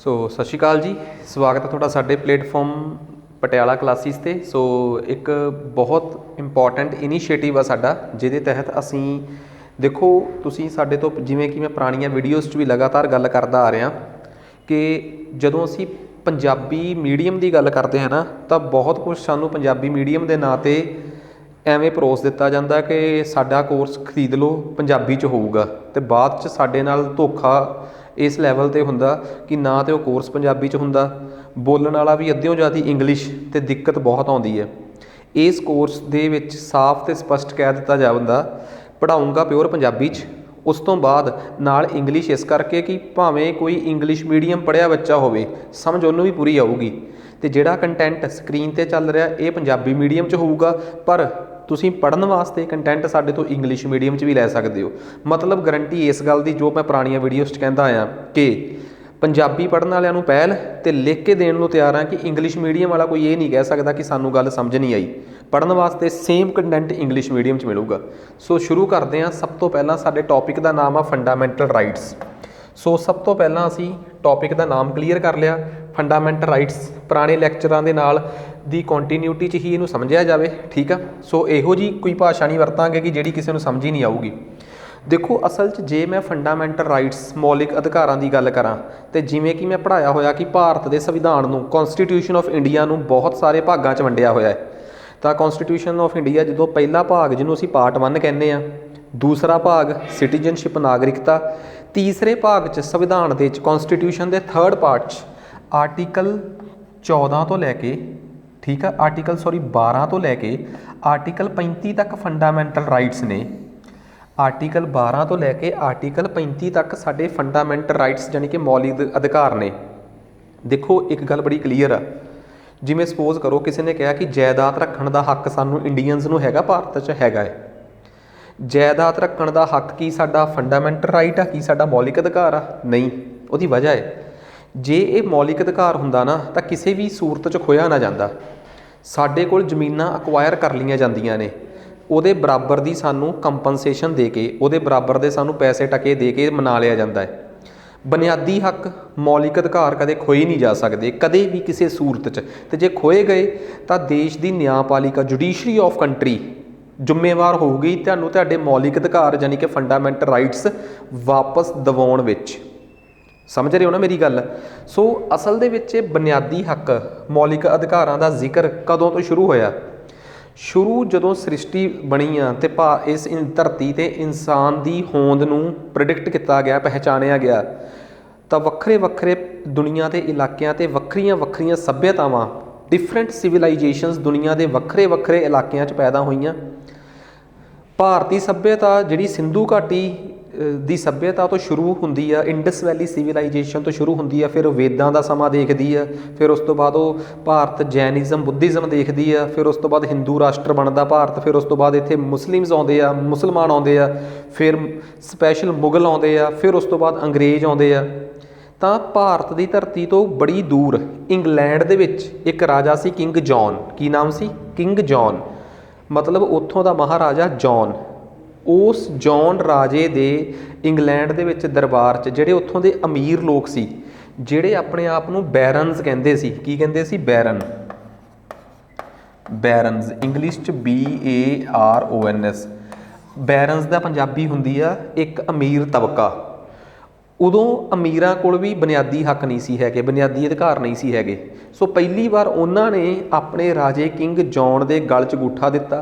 सत श्री अकाल जी। स्वागत है थोड़ा साडे प्लेटफॉर्म पटियाला क्लासिस ते। एक बहुत इंपॉर्टेंट इनीशिएटिव आ साडा, जिहदे तहत असी देखो तुसी साडे तो जिवें कि मैं पुरानियां वीडियोज़ 'च भी लगातार गल करदा आ रहा कि जदों असी पंजाबी मीडियम की गल करते हैं ना, तो बहुत कुछ सानू पंजाबी मीडियम के नाँ ते एवें परोस दिता जाता कि साडा कोर्स खरीद लो पंजाबी च होऊगा, ते बाद च साडे नाल धोखा इस लैवल ते हुंदा कि ना तो कोर्स पंजाबी च हुंदा, बोलण वाला भी अद्धियों ज़्यादा इंग्लिश, ते दिक्कत बहुत आउंदी है। इस कोर्स दे विच साफ ते स्पष्ट कह दिता जाता पढ़ाऊँगा प्योर पंजाबी च, उस तो बाद नाल इंग्लिश इस करके कि भावें कोई इंग्लिश मीडियम पढ़िया बच्चा होवे समझ उन्होंने भी पूरी आऊगी, तो जिहड़ा कंटेंट स्क्रीन ते चल रहा ये पंजाबी मीडियम च होऊगा, पर तुसीं पढ़न वास्ते कंटेंट साडे तो इंग्लिश मीडियम च भी लै सकदे हो। मतलब गारंटी इस गल की जो मैं पुरानियां वीडियोज़ च कहंदा आया कि पंजाबी पढ़न वालियां नूं पहल ते लिख के देण नूं तैयार हाँ कि इंग्लिश मीडियम वाला कोई ये नहीं कह सकता कि सानूं गल समझ नहीं आई। पढ़न वास्ते सेम कंटेंट इंग्लिश मीडियम च मिलूगा। शुरू करते हैं। सब तो पहला साडे टॉपिक का नाम आ फंडामेंटल राइट्स। सब तो पहला असी टॉपिक का नाम क्लीयर कर लिया, फंडामेंटल राइट्स। पुराने लैक्चरां दे नाल दी कॉन्टीन्यूटी च ही इनू समझिया जाए, ठीक है। इहो जी कोई भाषा नहीं वरतांगे कि जिहड़ी किसी नूं समझ ही नहीं आऊगी। देखो असल च जे मैं फंडामेंटल राइट्स मौलिक अधिकारां की गल करां तो जिवें कि मैं पढ़ाया होया कि भारत के संविधान नूं कॉन्स्टिट्यूशन ऑफ इंडिया नूं बहुत सारे भागां च वंडिया होया है। तो कॉन्स्टिट्यूशन ऑफ इंडिया जो पहला भाग जिन्हों असीं पार्ट 1 कहने आ, दूसरा भाग सिटीजनशिप नागरिकता, तीसरे भाग च संविधान दे कॉन्स्टिट्यूशन के 3rd पार्ट आर्टिकल 14 तो लैके, ठीक है, आर्टिकल 12 तो लैके आर्टिकल 35 तक फंडामेंटल राइट्स ने। आर्टिकल 12 तो लैके आर्टिकल 35 तक साडे फंडामेंटल राइट्स यानी कि मौलिक अधिकार ने। देखो एक गल बड़ी क्लीयर आ, जिवें सपोज करो किसी ने कहा कि जायदाद रखण का हक सानू इंडियंस नूं हैगा, भारत च हैगा है। जायदाद रखण का हक की साडा फंडामेंटल राइट आ, की साडा मौलिक अधिकार आ? नहीं। उहदी वजह है जे ये मौलिक अधिकार हुंदा ना तो किसी भी सूरत च खोया ना जांदा। साडे कोल जमीनां अक्वायर कर लियां जांदियां ने, उहदे बराबर दी सानू कंपनसेशन दे के, उहदे बराबर दे सानू पैसे टके दे के मना लिया जाता है। बुनियादी हक मौलिक अधिकार कदे खोए नहीं जा सकते, कदे भी किसी सूरत च। ते जे खोए गए तो देश की न्यायपालिका जुडिशरी ऑफ कंट्री जिम्मेवार होगी तुहानू तुहाडे मौलिक अधिकार यानी कि फंडामेंटल राइट्स वापस दिवाउण विच। समझ रहे हो ना मेरी गल? असल दे विच बुनियादी हक मौलिक अधिकारां दा जिक्र कदों तो शुरू होया? शुरू जदों सृष्टि बनी आ ते इस धरती ते इंसान की होंद नूं प्रिडिक्ट किया गया, पहचानिया गया, तो वक्रे वक्रे दुनिया के इलाकों ते वक्रियां वक्रियां सभ्यतावां डिफरेंट सिविलाइजेशनस दुनिया के वक्रे वक्रे इलाकों पैदा हुई। भारतीय सभ्यता जिहड़ी सिंधु घाटी दी सभ्यता तो शुरू होंदी है, इंडस वैली सिविलाइजेशन तो शुरू होंदी है, फिर वेदां दा समा देखदी है, फिर उस तो बाद भारत जैनिज़म बुद्धिज़म देखदी है, फिर उस तो बाद हिंदू राष्ट्र बनता भारत, फिर उस तो बाद इत्थे मुस्लिम्स आउंदे आ, मुसलमान आउंदे आ, फिर स्पैशल मुगल आउंदे आ, फिर उस तो बाद अंग्रेज़ आउंदे आ। तां भारत की धरती तो बड़ी दूर इंग्लैंड दे विच एक राजा सी किंग जॉन। की नाम सी? King John. मतलब उत्थों का महाराजा जॉन। उस जॉन राजे दे इंग्लैंड दे विच दरबार च जिहड़े उत्थों के अमीर लोग सी, जिहड़े अपने आप नूं बैरन्स कहंदे सी। की कहंदे सी? बैरन। बैरन्स इंग्लिश च BARONS। बैरन्स दा पंजाबी हुंदी आ एक अमीर तबका। उदों अमीरां कोल भी बुनियादी हक नहीं सी हैगे, बुनियादी अधिकार नहीं सी हैगे। पहली बार उन्होंने अपने राजे किंग जॉन के गल च अंगूठा दिता,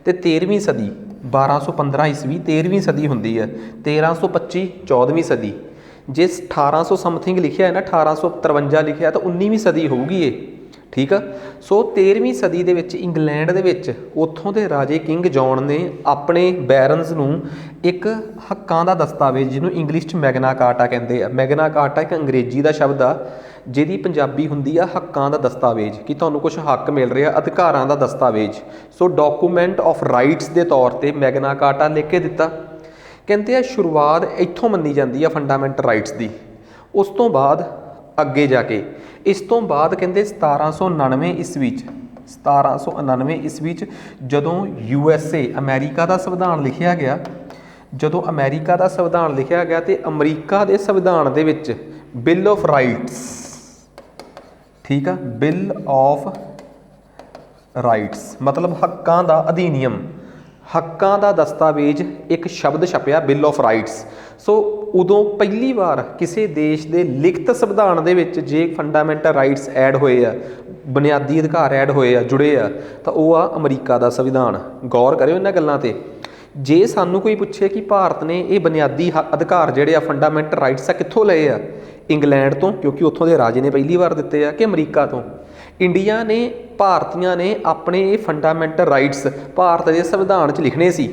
तो 13वीं सदी 1215 ईस्वी 13वीं सदी हुंदी है, 1325 14वीं सदी। जे 1800 समथिंग लिखिया है ना, 1853 लिखिया तो 19वीं सदी होगी ये, ठीक है। 13वीं सदी दे विच इंग्लैंड दे विच उत्थों के राजे किंग जॉन ने अपने बैरन्स नूं एक हक्कां दा दस्तावेज, जिन्हों इंग्लिश च मैगना कार्टा कहंदे आ। मैगना कार्टा एक अंग्रेजी का शब्द आ, जिहदी पंजाबी हुंदी आ हक्कां दा दस्तावेज, कि तुहानूं कुछ हक मिल रहा, अधिकारां दा दस्तावेज। डॉकूमेंट ऑफ राइट्स के तौर पर मैगना कार्टा लिख के दिता। कहते हैं शुरुआत इत्थों मन्नी जाती है फंडामेंटल राइट्स की। उस तो बाद अगे जाके इस तो बाद कहते 1799 ईस्वी 1799 ईस्वी जदों USA अमेरिका का संविधान लिखिया गया, जदों अमेरिका का संविधान लिखिया गया तो अमरीका के संविधान दे विच बिल ऑफ राइट्स ठीक है। बिल ऑफ राइट्स मतलब हक्कां दा अधिनियम, हक्कां दा दस्तावेज एक शब्द छपिया बिल ऑफ राइट्स। सो उदों पहली बार किसी देश के लिखत संविधान दे विच जे फंडामेंटल राइट्स ऐड होए आ, बुनियादी अधिकार ऐड होए आ, जुड़े आ, तो वह आ अमरीका का संविधान। गौर करियो इन्हां गल्लां ते। जे सानू कोई पूछे कि भारत ने ये बुनियादी अधिकार जिहड़े आ फंडामेंटल राइट्स आ कित्थों लए आ, इंग्लैंड तो क्योंकि उत्थों के राजे ने पहली बार दिते आ, कि अमरीका तो। इंडिया ने भारतीय ने अपने ये फंडामेंटल राइट्स भारत के संविधान च लिखने सी।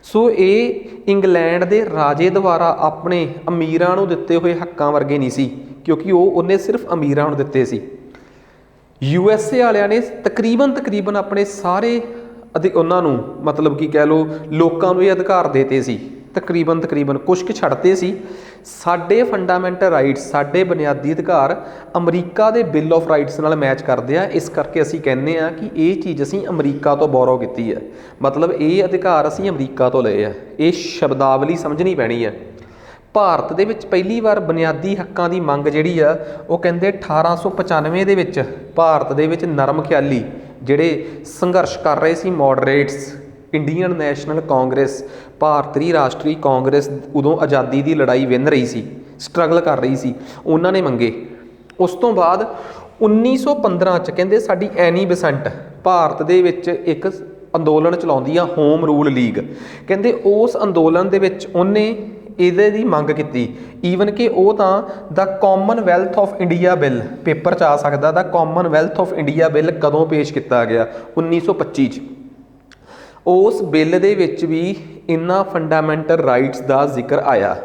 सो ये इंग्लैंड के राजे द्वारा अपने अमीरां नूं दिते हुए हक्कां वर्गे नहीं सी, क्योंकि वो उन्हें सिर्फ अमीरां नूं दिते सी। USA वालियां ने तकरीबन अपने सारे उन्होंने मतलब कि कह लो लोगों को ये अधिकार देते सी, तकरीबन कुछ के छड़ते सी। साडे फंडामेंटल राइट्स, साडे बुनियादी अधिकार अमरीका के बिल ऑफ राइट्स नाल मैच करते हैं। इस करके असीं कहने आ कि ये चीज़ असीं अमरीका तो बोरो की है, मतलब ये अधिकार असीं अमरीका तो लए आ। ये शब्दावली समझनी पैनी है। भारत दे विच पहली बार बुनियादी हक्कां दी मंग जिहड़ी आ वो कहंदे 1895 दे विच भारत दे विच नरम ख्याली जिहड़े संघर्ष कर रहे सी मॉडरेट्स, इंडियन नैशनल कांग्रेस, भारतीय राष्ट्रीय कांग्रेस उदों आज़ादी की लड़ाई विन रही सी, स्ट्रगल कर रही सी, उन्होंने मंगे। उस तो बाद 1915 च कहंदे साडी एनी बेसेंट भारत दे विच एक अंदोलन चलाउंदी आ होम रूल लीग। कहंदे उस अंदोलन दे विच उन्हें ਇਹਦੇ ਦੀ ਮੰਗ ਕੀਤੀ, ਈਵਨ ਕਿ ਉਹ ਤਾਂ the commonwealth of India bill paper 'ਚ ਆ ਸਕਦਾ। ਦਾ ਕਾਮਨਵੈਲਥ ਆਫ ਇੰਡੀਆ ਬਿੱਲ ਕਦੋਂ ਪੇਸ਼ ਕੀਤਾ ਗਿਆ? 1925 'ਚ। ਉਸ ਬਿੱਲ ਦੇ ਵਿੱਚ ਵੀ ਇਹਨਾਂ ਫੰਡਾਮੈਂਟਲ ਰਾਈਟਸ ਦਾ ਜ਼ਿਕਰ ਆਇਆ।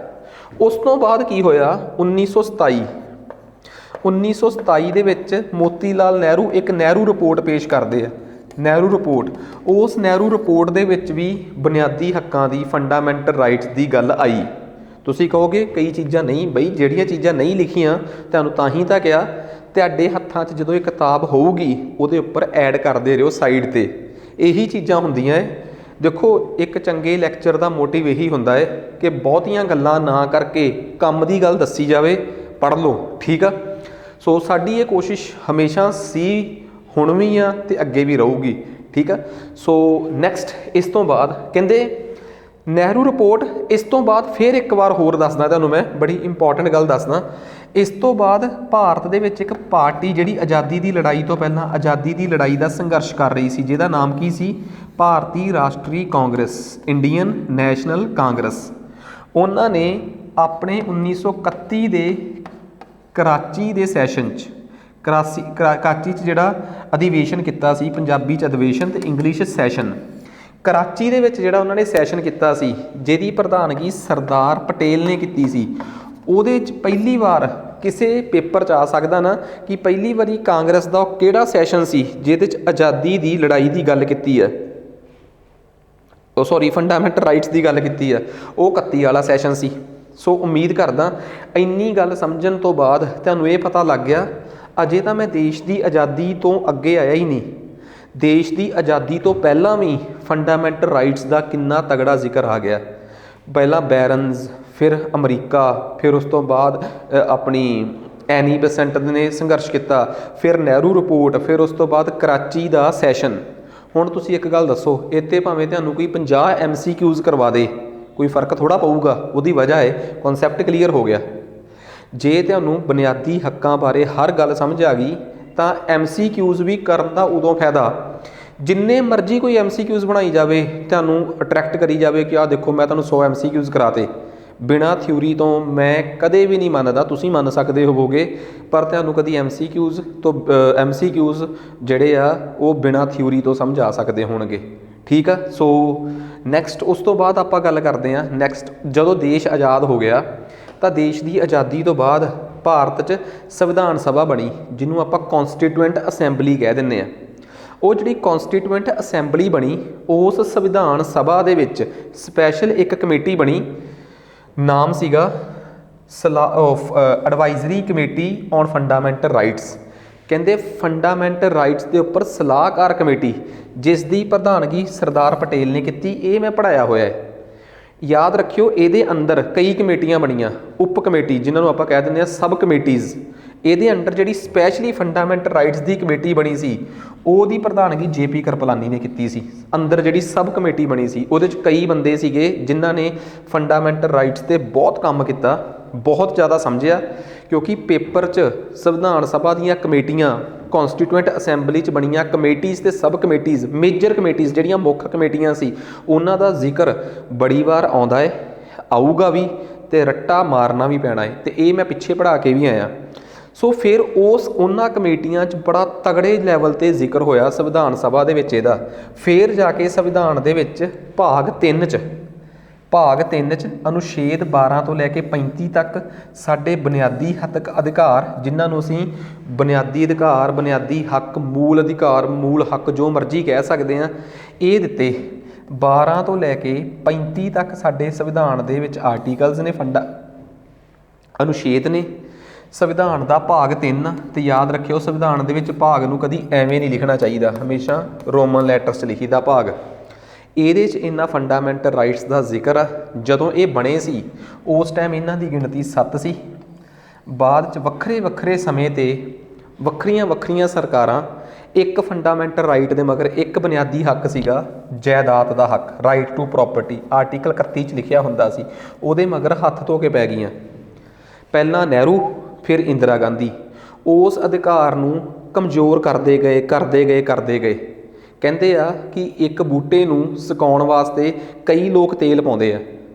ਉਸ ਤੋਂ ਬਾਅਦ ਕੀ ਹੋਇਆ? 1927 ਦੇ ਵਿੱਚ ਮੋਤੀ ਲਾਲ ਨਹਿਰੂ ਇੱਕ ਨਹਿਰੂ ਰਿਪੋਰਟ ਪੇਸ਼ ਕਰਦੇ ਆ, ਨਹਿਰੂ ਰਿਪੋर्ट। उस नਹਿਰੂ ਰਿਪੋर्ट ਦੇ ਵਿੱਚ ਵੀ बुनियादी हक्कां ਦੀ फंडामेंटल राइट्स ਦੀ ਗੱਲ ਆਈ। ਤੁਸੀਂ ਕਹੋਗੇ ਕਈ ਚੀਜ਼ਾਂ ਨਹੀਂ ਬਈ, ਜਿਹੜੀਆਂ ਚੀਜ਼ਾਂ ਨਹੀਂ ਲਿਖੀਆਂ ਤੁਹਾਨੂੰ ਤਾਂ ਹੀ ਤਾਂ ਕਿਹਾ ਤੁਹਾਡੇ ਹੱਥਾਂ 'ਚ ਜਦੋਂ ਇਹ ਕਿਤਾਬ ਹੋਊਗੀ ਉਹਦੇ ਉੱਪਰ ਐਡ ਕਰਦੇ ਰਹੋ ਸਾਈਡ ਤੇ। ਇਹੀ ਚੀਜ਼ਾਂ ਹੁੰਦੀਆਂ ਹੈ। ਦੇਖੋ ਇੱਕ ਚੰਗੇ ਲੈਕਚਰ ਦਾ ਮੋਟਿਵ ਇਹੀ ਹੁੰਦਾ ਹੈ ਕਿ ਬਹੁਤੀਆਂ ਗੱਲਾਂ ਨਾ ਕਰਕੇ ਕੰਮ ਦੀ ਗੱਲ ਦੱਸੀ ਜਾਵੇ, ਪੜ੍ਹ ਲਓ, ਠੀਕ ਆ। ਸੋ ਸਾਡੀ ਇਹ ਕੋਸ਼ਿਸ਼ ਹਮੇਸ਼ਾ ਸੀ, ਹੁਣ भी आ तो अगे भी रहूगी, ठीक है। सो नैक्सट इस तो बाद कहते नਹਿਰੂ रिपोर्ट। इस तो बाद फिर एक बार होर दसदा तुहानूं मैं, बड़ी इंपॉर्टेंट गल दसदा। इस तो बाद भारत दे विच एक पार्टी जिहड़ी आज़ादी की लड़ाई तो पहलां आज़ादी की लड़ाई का संघर्ष कर रही सी, जिहदा नाम की सी भारतीय राष्ट्रीय कांग्रेस, इंडियन नैशनल कांग्रेस। उन्होंने अपने 1931 के कराची के सैशन कराची जिहड़ा अधिवेशन किया सी, पंजाबी च अधिवेशन ते इंग्लिश सैशन। कराची दे विच जिहड़ा उन्होंने सैशन किया सी, जिहदी प्रधानगी सरदार पटेल ने की सी, उहदे च पहली बार किसी पेपर च आ सकदा ना कि पहली बारी कांग्रेस का किहड़ा सैशन सी जिहदे च आज़ादी की लड़ाई की गल की है, सॉरी फंडामेंटल राइट्स की गल की है, वो 31 वाला सैशन सी। सो उम्मीद करदा इन्नी गल समझण तो बाद तुहानूं ये पता लग गया अजे तो मैं देश की आज़ादी तो अगे आया ही नहीं, देश की आज़ादी तो पहला भी फंडामेंटल राइट्स का कितना तगड़ा जिक्र आ गया। पहला बैरन्स, फिर अमरीका, फिर उस तो बाद अपनी एनी बेसेंट ने संघर्ष किया, फिर नਹਿਰੂ रिपोर्ट, फिर उस तो बाद कराची का सैशन। हुण तुसीं एक गल दसो, इत्ते भावें तुहानूं कोई 50 MCQs करवा दे, कोई फर्क थोड़ा पऊगा। उहदी वजह है कॉन्सैप्ट क्लीयर हो गया। जे तुहानूं बुनियादी हक्कां बारे हर गल समझ आ गई तो MCQs भी करन दा उदों फायदा, जिन्ने मर्जी कोई MCQs बनाई जाए, तुहानूं अट्रैक्ट करी जाए कि आ देखो मैं तुहानूं 100 MCQs कराते, बिना थ्योरी तो मैं कदे भी नहीं मानदा। तुसीं मन सकदे होवोगे पर तुहानूं कदी MCQs जिहड़े आ वो बिना थ्योरी तो समझ आ सकदे होणगे, ठीक है। सो नैक्सट उस तो बाद आपां गल करदे हां। नैक्सट जदों देश आज़ाद हो गया तो देश की आज़ादी तो बाद भारत च संविधान सभा बनी, जिन्हों आपां कॉन्स्टीट्यूएंट असैंबली कह दिंदे आ। वो जिहड़ी कॉन्स्टीट्यूएंट असैंबली बनी, उस संविधान सभा दे विच स्पैशल एक कमेटी बनी, नाम सीगा advisory committee on fundamental rights. कहते फंडामेंटल राइट्स के उपर सलाहकार कमेटी, जिसकी प्रधानगी सरदार पटेल ने की। ये मैं पढ़ाया होया है, याद रखियो। ये अंदर कई कमेटियां बनियां, उप कमेटी जिन्होंने आप कह दें सब कमेटीज़, ਇਹਦੇ ਅੰਡਰ ਜਿਹੜੀ ਸਪੈਸ਼ਲੀ ਫੰਡਾਮੈਂਟਲ ਰਾਈਟਸ ਦੀ ਕਮੇਟੀ ਬਣੀ ਸੀ ਉਹਦੀ ਪ੍ਰਧਾਨਗੀ JP ਕਰਪਲਾਨੀ ਨੇ ਕੀਤੀ ਸੀ। ਅੰਦਰ ਜਿਹੜੀ ਸਬ ਕਮੇਟੀ ਬਣੀ ਸੀ ਉਹਦੇ 'ਚ ਕਈ ਬੰਦੇ ਸੀਗੇ ਜਿਨ੍ਹਾਂ ਨੇ ਫੰਡਾਮੈਂਟਲ ਰਾਈਟਸ 'ਤੇ ਬਹੁਤ ਕੰਮ ਕੀਤਾ, ਬਹੁਤ ਜ਼ਿਆਦਾ ਸਮਝਿਆ, ਕਿਉਂਕਿ ਪੇਪਰ 'ਚ ਸੰਵਿਧਾਨ ਸਭਾ ਦੀਆਂ ਕਮੇਟੀਆਂ, ਕੌਂਸਟੀਟਿਊਐਂਟ ਅਸੈਂਬਲੀ 'ਚ ਬਣੀਆਂ ਕਮੇਟੀਜ਼ ਅਤੇ ਸਬ ਕਮੇਟੀਜ਼, ਮੇਜਰ ਕਮੇਟੀਜ਼ ਜਿਹੜੀਆਂ ਮੁੱਖ ਕਮੇਟੀਆਂ ਸੀ ਉਹਨਾਂ ਦਾ ਜ਼ਿਕਰ ਬੜੀ ਵਾਰ ਆਉਂਦਾ ਹੈ, ਆਊਗਾ ਵੀ, ਅਤੇ ਰੱਟਾ ਮਾਰਨਾ ਵੀ ਪੈਣਾ ਹੈ, ਅਤੇ ਇਹ ਮੈਂ ਪਿੱਛੇ ਪੜ੍ਹਾ ਕੇ ਵੀ ਆਇਆ। ਸੋ ਫਿਰ ਉਹਨਾਂ ਕਮੇਟੀਆਂ 'ਚ ਬੜਾ ਤਗੜੇ ਲੈਵਲ 'ਤੇ ਜ਼ਿਕਰ ਹੋਇਆ ਸੰਵਿਧਾਨ ਸਭਾ ਦੇ ਵਿੱਚ ਇਹਦਾ। ਫਿਰ ਜਾ ਕੇ ਸੰਵਿਧਾਨ ਦੇ ਵਿੱਚ ਭਾਗ 3 'ਚ ਅਨੁਛੇਦ 12 ਤੋਂ ਲੈ ਕੇ 35 ਤੱਕ ਸਾਡੇ ਬੁਨਿਆਦੀ ਅਧਿਕਾਰ, ਜਿਨ੍ਹਾਂ ਨੂੰ ਅਸੀਂ ਬੁਨਿਆਦੀ ਅਧਿਕਾਰ, ਬੁਨਿਆਦੀ ਹੱਕ, ਮੂਲ ਅਧਿਕਾਰ, ਮੂਲ ਹੱਕ ਜੋ ਮਰਜ਼ੀ ਕਹਿ ਸਕਦੇ ਹਾਂ, ਇਹ ਦਿੱਤੇ। 12 ਤੋਂ ਲੈ ਕੇ 35 ਤੱਕ ਸਾਡੇ ਸੰਵਿਧਾਨ ਦੇ ਵਿੱਚ ਆਰਟੀਕਲਸ ਨੇ, ਅਨੁਛੇਦ ਨੇ। ਸੰਵਿਧਾਨ ਦਾ ਭਾਗ 3, ਤੇ ਯਾਦ ਰੱਖਿਓ ਸੰਵਿਧਾਨ ਦੇ ਵਿੱਚ ਭਾਗ ਨੂੰ ਕਦੀ ਐਵੇਂ ਨਹੀਂ ਲਿਖਣਾ ਚਾਹੀਦਾ, ਹਮੇਸ਼ਾ ਰੋਮਨ ਲੈਟਰਸ 'ਚ ਲਿਖੀਦਾ ਭਾਗ। ਇਹਦੇ 'ਚ ਇਹਨਾਂ ਫੰਡਾਮੈਂਟਲ ਰਾਈਟਸ ਦਾ ਜ਼ਿਕਰ ਆ। ਜਦੋਂ ਇਹ ਬਣੇ ਸੀ ਉਸ ਟਾਈਮ ਇਹਨਾਂ ਦੀ ਗਿਣਤੀ 7 ਸੀ। ਬਾਅਦ 'ਚ ਵੱਖਰੇ ਵੱਖਰੇ ਸਮੇਂ 'ਤੇ ਵੱਖਰੀਆਂ ਵੱਖਰੀਆਂ ਸਰਕਾਰਾਂ ਇੱਕ ਫੰਡਾਮੈਂਟਲ ਰਾਈਟ ਦੇ ਮਗਰ ਇੱਕ ਬੁਨਿਆਦੀ ਹੱਕ ਸੀਗਾ ਜਾਇਦਾਦ ਦਾ ਹੱਕ, ਰਾਈਟ ਟੂ ਪ੍ਰੋਪਰਟੀ, ਆਰਟੀਕਲ 31 'ਚ ਲਿਖਿਆ ਹੁੰਦਾ ਸੀ, ਉਹਦੇ ਮਗਰ ਹੱਥ ਧੋ ਕੇ ਪੈ ਗਈਆਂ। ਪਹਿਲਾਂ ਨਹਿਰੂ, ਫਿਰ ਇੰਦਰਾ ਗਾਂਧੀ ਉਸ ਅਧਿਕਾਰ ਨੂੰ ਕਮਜ਼ੋਰ ਕਰਦੇ ਗਏ। ਕਹਿੰਦੇ ਆ ਕਿ ਇੱਕ ਬੂਟੇ ਨੂੰ ਸੁਕਾਉਣ ਵਾਸਤੇ ਕਈ ਲੋਕ ਤੇਲ ਪਾਉਂਦੇ ਆ,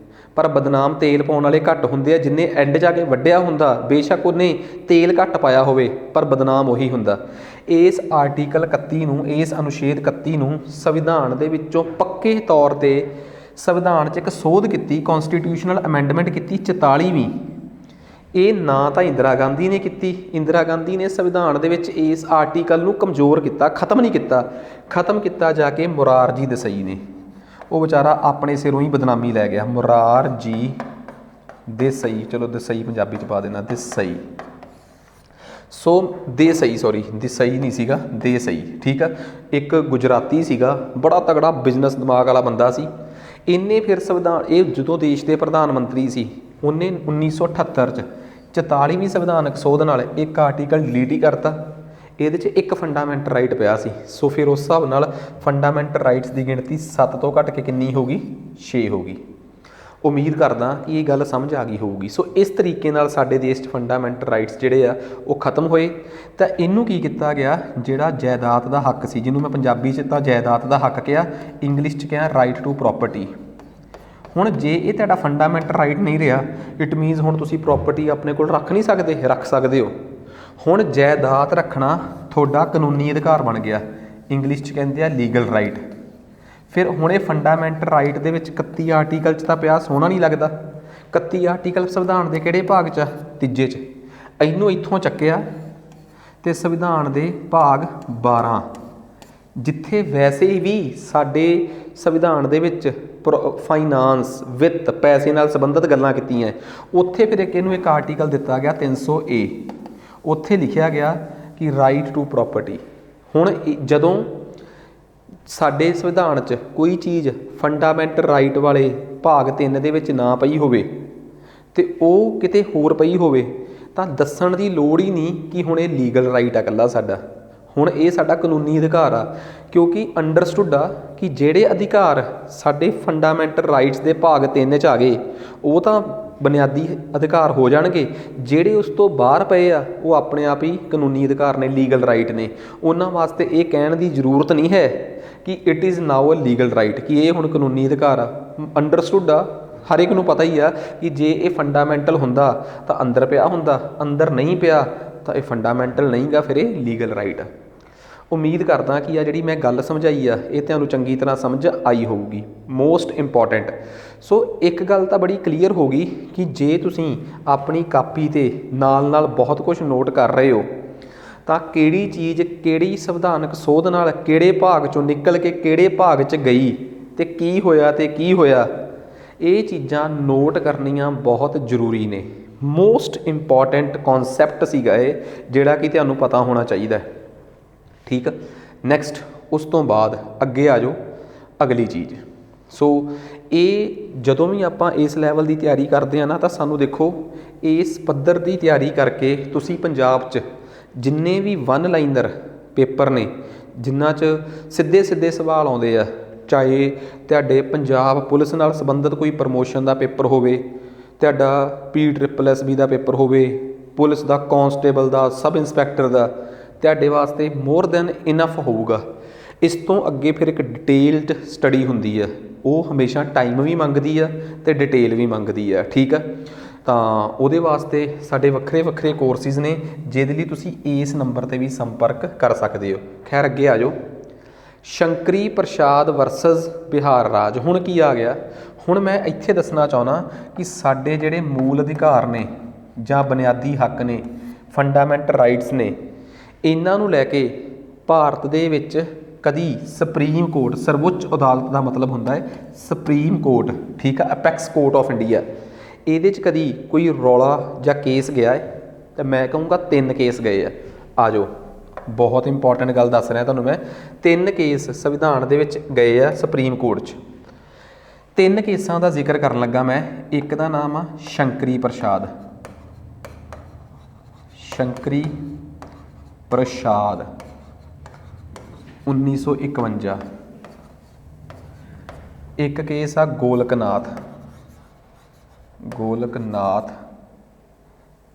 ਪਰ ਬਦਨਾਮ ਤੇਲ ਪਾਉਣ ਵਾਲੇ ਘੱਟ ਹੁੰਦੇ ਆ। ਜਿੰਨੇ ਐਂਡ ਜਾ ਕੇ ਵੱਢਿਆ ਹੁੰਦਾ, ਬੇਸ਼ੱਕ ਉਹਨੇ ਤੇਲ ਘੱਟ ਪਾਇਆ ਹੋਵੇ, ਪਰ ਬਦਨਾਮ ਉਹੀ ਹੁੰਦਾ। ਇਸ ਆਰਟੀਕਲ 31 ਨੂੰ, ਇਸ ਅਨੁਛੇਦ 31 ਨੂੰ ਸੰਵਿਧਾਨ ਦੇ ਵਿੱਚੋਂ ਪੱਕੇ ਤੌਰ 'ਤੇ ਸੰਵਿਧਾਨ 'ਚ ਇੱਕ ਸੋਧ ਕੀਤੀ, ਕੌਂਸਟੀਟਿਊਸ਼ਨਲ ਅਮੈਂਡਮੈਂਟ ਕੀਤੀ 44ਵੀਂ। ਇਹ ਨਾ ਤਾਂ ਇੰਦਰਾ ਗਾਂਧੀ ਨੇ ਕੀਤੀ। ਇੰਦਰਾ ਗਾਂਧੀ ਨੇ ਸੰਵਿਧਾਨ ਦੇ ਵਿੱਚ ਇਸ ਆਰਟੀਕਲ ਨੂੰ ਕਮਜ਼ੋਰ ਕੀਤਾ, ਖਤਮ ਨਹੀਂ ਕੀਤਾ। ਖਤਮ ਕੀਤਾ ਜਾ ਕੇ ਮੁਰਾਰਜੀ ਦੇਸਾਈ ਨੇ। ਉਹ ਵਿਚਾਰਾ ਆਪਣੇ ਸਿਰੋਂ ਹੀ ਬਦਨਾਮੀ ਲੈ ਗਿਆ, ਮੁਰਾਰਜੀ ਦੇਸਾਈ। ਚਲੋ ਦੇਸਾਈ ਪੰਜਾਬੀ 'ਚ ਪਾ ਦੇਣਾ, ਦੇਸਾਈ। ਸੋ ਦੇਸਾਈ ਨਹੀਂ ਸੀਗਾ, ਦੇਸਾਈ, ਠੀਕ ਆ। ਇੱਕ ਗੁਜਰਾਤੀ ਸੀਗਾ, ਬੜਾ ਤਗੜਾ ਬਿਜ਼ਨਸ ਦਿਮਾਗ ਵਾਲਾ ਬੰਦਾ ਸੀ। ਇਹਨੇ ਫਿਰ ਸੰਵਿਧਾਨ, ਇਹ ਜਦੋਂ ਦੇਸ਼ ਦੇ ਪ੍ਰਧਾਨ ਮੰਤਰੀ ਸੀ, ਉਹਨੇ 1978 'ਚ 44ਵੀਂ ਸੰਵਿਧਾਨਕ ਸੋਧ ਨਾਲ ਇੱਕ ਆਰਟੀਕਲ ਡਿਲੀਟ ਹੀ ਕਰਤਾ। ਇਹਦੇ 'ਚ ਇੱਕ ਫੰਡਾਮੈਂਟਲ ਰਾਈਟ ਪਿਆ ਸੀ। ਸੋ ਫਿਰ ਉਸ ਹਿਸਾਬ ਨਾਲ ਫੰਡਾਮੈਂਟਲ ਰਾਈਟਸ ਦੀ ਗਿਣਤੀ 7 ਤੋਂ ਘੱਟ ਕੇ ਕਿੰਨੀ ਹੋ ਗਈ? 6 ਹੋ ਗਈ। ਉਮੀਦ ਕਰਦਾ ਕਿ ਇਹ ਗੱਲ ਸਮਝ ਆ ਗਈ ਹੋਊਗੀ। ਸੋ ਇਸ ਤਰੀਕੇ ਨਾਲ ਸਾਡੇ ਦੇਸ਼ 'ਚ ਫੰਡਾਮੈਂਟਲ ਰਾਈਟਸ ਜਿਹੜੇ ਆ ਉਹ ਖਤਮ ਹੋਏ। ਤਾਂ ਇਹਨੂੰ ਕੀ ਕੀਤਾ ਗਿਆ, ਜਿਹੜਾ ਜਾਇਦਾਦ ਦਾ ਹੱਕ ਸੀ, ਜਿਹਨੂੰ ਮੈਂ ਪੰਜਾਬੀ 'ਚ ਤਾਂ ਜਾਇਦਾਦ ਦਾ ਹੱਕ ਕਿਹਾ, ਇੰਗਲਿਸ਼ 'ਚ ਕਿਹਾ ਰਾਈਟ ਟੂ ਪ੍ਰੋਪਰਟੀ। ਹੁਣ ਜੇ ਇਹ ਤੁਹਾਡਾ ਫੰਡਾਮੈਂਟਲ ਰਾਈਟ ਨਹੀਂ ਰਿਹਾ, ਇਟ ਮੀਨਸ ਹੁਣ ਤੁਸੀਂ ਪ੍ਰੋਪਰਟੀ ਆਪਣੇ ਕੋਲ ਰੱਖ ਨਹੀਂ ਸਕਦੇ। ਰੱਖ ਸਕਦੇ ਹੋ। ਹੁਣ ਜਾਇਦਾਦ ਰੱਖਣਾ ਤੁਹਾਡਾ ਕਾਨੂੰਨੀ ਅਧਿਕਾਰ ਬਣ ਗਿਆ, ਇੰਗਲਿਸ਼ 'ਚ ਕਹਿੰਦੇ ਆ ਲੀਗਲ ਰਾਈਟ। ਫਿਰ ਹੁਣ ਇਹ ਫੰਡਾਮੈਂਟਲ ਰਾਈਟ ਦੇ ਵਿੱਚ 31 ਆਰਟੀਕਲ 'ਚ ਤਾਂ ਪਿਆ, ਸੋਹਣਾ ਨਹੀਂ ਲੱਗਦਾ। 31 ਆਰਟੀਕਲ ਸੰਵਿਧਾਨ ਦੇ ਕਿਹੜੇ ਭਾਗ 'ਚ ਆ? ਤੀਜੇ 'ਚ। ਇਹਨੂੰ ਇੱਥੋਂ ਚੱਕਿਆ ਅਤੇ ਸੰਵਿਧਾਨ ਦੇ ਭਾਗ 12, ਜਿੱਥੇ ਵੈਸੇ ਵੀ ਸਾਡੇ ਸੰਵਿਧਾਨ ਦੇ ਵਿੱਚ ਫਾਈਨਾਂਸ, ਵਿੱਤ, ਪੈਸੇ ਨਾਲ ਸੰਬੰਧਿਤ ਗੱਲਾਂ ਕੀਤੀਆਂ, ਉੱਥੇ ਫਿਰ ਇਹਨੂੰ ਇੱਕ ਆਰਟੀਕਲ ਦਿੱਤਾ ਗਿਆ 300A। ਉੱਥੇ ਲਿਖਿਆ ਗਿਆ ਕਿ ਰਾਈਟ ਟੂ ਪ੍ਰੋਪਰਟੀ। ਹੁਣ ਜਦੋਂ ਸਾਡੇ ਸੰਵਿਧਾਨ 'ਚ ਕੋਈ ਚੀਜ਼ ਫੰਡਾਮੈਂਟਲ ਰਾਈਟ ਵਾਲੇ ਭਾਗ 3 ਦੇ ਵਿੱਚ ਨਾ ਪਈ ਹੋਵੇ ਅਤੇ ਉਹ ਕਿਤੇ ਹੋਰ ਪਈ ਹੋਵੇ, ਤਾਂ ਦੱਸਣ ਦੀ ਲੋੜ ਹੀ ਨਹੀਂ ਕਿ ਹੁਣ ਇਹ ਲੀਗਲ ਰਾਈਟ ਆ ਇਕੱਲਾ ਸਾਡਾ। ਹੁਣ ਇਹ ਸਾਡਾ ਕਾਨੂੰਨੀ ਅਧਿਕਾਰ ਆ, ਕਿਉਂਕਿ ਅੰਡਰਸਟੂਡ ਆ ਕਿ ਜਿਹੜੇ ਅਧਿਕਾਰ ਸਾਡੇ ਫੰਡਾਮੈਂਟਲ ਰਾਈਟਸ ਦੇ ਭਾਗ 3 'ਚ ਆ ਗਏ, ਉਹ ਤਾਂ ਬੁਨਿਆਦੀ ਅਧਿਕਾਰ ਹੋ ਜਾਣਗੇ। ਜਿਹੜੇ ਉਸ ਤੋਂ ਬਾਹਰ ਪਏ ਆ, ਉਹ ਆਪਣੇ ਆਪ ਹੀ ਕਾਨੂੰਨੀ ਅਧਿਕਾਰ ਨੇ, ਲੀਗਲ ਰਾਈਟ ਨੇ। ਉਹਨਾਂ ਵਾਸਤੇ ਇਹ ਕਹਿਣ ਦੀ ਜ਼ਰੂਰਤ ਨਹੀਂ ਹੈ ਕਿ it is now a legal right, ਕਿ ਇਹ ਹੁਣ ਕਾਨੂੰਨੀ ਅਧਿਕਾਰ ਆ। ਅੰਡਰਸਟੂਡ ਆ, ਹਰ ਇੱਕ ਨੂੰ ਪਤਾ ਹੀ ਆ ਕਿ ਜੇ ਇਹ ਫੰਡਾਮੈਂਟਲ ਹੁੰਦਾ ਤਾਂ ਅੰਦਰ ਪਿਆ ਹੁੰਦਾ, ਅੰਦਰ ਨਹੀਂ ਪਿਆ ਤਾਂ ਇਹ ਫੰਡਾਮੈਂਟਲ ਨਹੀਂ ਗਾ, ਫਿਰ ਇਹ ਲੀਗਲ ਰਾਈਟ ਆ। ਉਮੀਦ ਕਰਦਾ ਕਿ ਆ ਜਿਹੜੀ ਮੈਂ ਗੱਲ ਸਮਝਾਈ ਆ, ਇਹ ਤੁਹਾਨੂੰ ਚੰਗੀ ਤਰ੍ਹਾਂ ਸਮਝ ਆਈ ਹੋਊਗੀ। Most important. ਸੋ ਇੱਕ ਗੱਲ ਤਾਂ ਬੜੀ ਕਲੀਅਰ ਹੋ ਗਈ ਕਿ ਜੇ ਤੁਸੀਂ ਆਪਣੀ ਕਾਪੀ 'ਤੇ ਨਾਲ ਬਹੁਤ ਕੁਝ ਨੋਟ ਕਰ ਰਹੇ ਹੋ, ਤਾਂ ਕਿਹੜੀ ਚੀਜ਼ ਕਿਹੜੀ ਸੰਵਿਧਾਨਕ ਸੋਧ ਨਾਲ ਕਿਹੜੇ ਭਾਗ 'ਚੋਂ ਨਿਕਲ ਕੇ ਕਿਹੜੇ ਭਾਗ 'ਚ ਗਈ ਅਤੇ ਕੀ ਹੋਇਆ, ਇਹ ਚੀਜ਼ਾਂ ਨੋਟ ਕਰਨੀਆਂ ਬਹੁਤ ਜ਼ਰੂਰੀ ਨੇ। ਮੋਸਟ ਇੰਪੋਰਟੈਂਟ ਕੌਨਸੈਪਟ ਸੀਗਾ ਇਹ, ਜਿਹੜਾ ਕਿ ਤੁਹਾਨੂੰ ਪਤਾ ਹੋਣਾ ਚਾਹੀਦਾ। ਠੀਕ ਆ। ਨੈਕਸਟ ਉਸ ਤੋਂ ਬਾਅਦ ਅੱਗੇ ਆ ਜਾਓ, ਅਗਲੀ ਚੀਜ਼। ਸੋ ਇਹ ਜਦੋਂ ਵੀ ਆਪਾਂ ਇਸ ਲੈਵਲ ਦੀ ਤਿਆਰੀ ਕਰਦੇ ਆ ਨਾ ਤਾਂ ਸਾਨੂੰ ਦੇਖੋ ਇਸ ਪੱਧਰ ਦੀ ਤਿਆਰੀ ਕਰਕੇ ਤੁਸੀਂ ਪੰਜਾਬ 'ਚ ਜਿੰਨੇ ਵੀ ਵਨ ਲਾਈਨਰ ਪੇਪਰ ਨੇ ਜਿਨ੍ਹਾਂ 'ਚ ਸਿੱਧੇ ਸਿੱਧੇ ਸਵਾਲ ਆਉਂਦੇ ਆ, ਚਾਹੇ ਤੁਹਾਡੇ ਪੰਜਾਬ ਪੁਲਿਸ ਨਾਲ ਸੰਬੰਧਿਤ ਕੋਈ ਪ੍ਰਮੋਸ਼ਨ ਦਾ ਪੇਪਰ ਹੋਵੇ, ਤੁਹਾਡਾ PSSB ਦਾ ਪੇਪਰ ਹੋਵੇ, ਪੁਲਿਸ ਦਾ ਕਾਂਸਟੇਬਲ ਦਾ, ਸਬ ਇੰਸਪੈਕਟਰ ਦਾ, ਤੁਹਾਡੇ ਵਾਸਤੇ ਮੋਰ ਦੈਨ ਇਨਫ ਹੋਊਗਾ। ਇਸ ਤੋਂ ਅੱਗੇ ਫਿਰ ਇੱਕ ਡਿਟੇਲਡ ਸਟੱਡੀ ਹੁੰਦੀ ਆ, ਉਹ ਹਮੇਸ਼ਾ ਟਾਈਮ ਵੀ ਮੰਗਦੀ ਆ ਅਤੇ ਡਿਟੇਲ ਵੀ ਮੰਗਦੀ ਆ, ਠੀਕ ਆ। ਤਾਂ ਉਹਦੇ ਵਾਸਤੇ ਸਾਡੇ ਵੱਖਰੇ ਵੱਖਰੇ ਕੋਰਸਿਸ ਨੇ ਜਿਹਦੇ ਲਈ ਤੁਸੀਂ ਇਸ ਨੰਬਰ 'ਤੇ ਵੀ ਸੰਪਰਕ ਕਰ ਸਕਦੇ ਹੋ। ਖੈਰ ਅੱਗੇ ਆ ਜਾਓ। ਸ਼ੰਕਰੀ ਪ੍ਰਸ਼ਾਦ ਵਰਸਸ ਬਿਹਾਰ ਰਾਜ। ਹੁਣ ਕੀ ਆ ਗਿਆ, ਹੁਣ ਮੈਂ ਇੱਥੇ ਦੱਸਣਾ ਚਾਹੁੰਦਾ ਕਿ ਸਾਡੇ ਜਿਹੜੇ ਮੂਲ ਅਧਿਕਾਰ ਨੇ ਜਾਂ ਬੁਨਿਆਦੀ ਹੱਕ ਨੇ, ਫੰਡਾਮੈਂਟਲ ਰਾਈਟਸ ਨੇ, ਇਹਨਾਂ ਨੂੰ ਲੈ ਕੇ ਭਾਰਤ ਦੇ ਵਿੱਚ ਕਦੀ ਸੁਪਰੀਮ ਕੋਰਟ, ਸਰਵਉੱਚ ਅਦਾਲਤ ਦਾ ਮਤਲਬ ਹੁੰਦਾ ਹੈ ਸੁਪਰੀਮ ਕੋਰਟ, ਠੀਕ ਆ, ਅਪੈਕਸ ਕੋਰਟ ਆਫ ਇੰਡੀਆ, ਇਹਦੇ 'ਚ ਕਦੀ ਕੋਈ ਰੌਲਾ ਜਾਂ ਕੇਸ ਗਿਆ ਹੈ ਤਾਂ ਮੈਂ ਕਹੂੰਗਾ 3 ਕੇਸ ਗਏ ਆ। ਆ ਜਾਓ, ਬਹੁਤ ਇੰਪੋਰਟੈਂਟ ਗੱਲ ਦੱਸ ਰਿਹਾ ਤੁਹਾਨੂੰ ਮੈਂ। 3 ਕੇਸ ਸੰਵਿਧਾਨ ਦੇ ਵਿੱਚ ਗਏ ਆ ਸੁਪਰੀਮ ਕੋਰਟ 'ਚ। 3 ਕੇਸਾਂ ਦਾ ਜ਼ਿਕਰ ਕਰਨ ਲੱਗਾ ਮੈਂ। ਇੱਕ ਦਾ ਨਾਮ ਆ ਸ਼ੰਕਰੀ ਪ੍ਰਸ਼ਾਦ, ਸ਼ੰਕਰੀ ਪ੍ਰਸ਼ਾਦ 1951। ਇੱਕ ਕੇਸ ਆ ਗੋਲਕਨਾਥ, ਗੋਲਕਨਾਥ,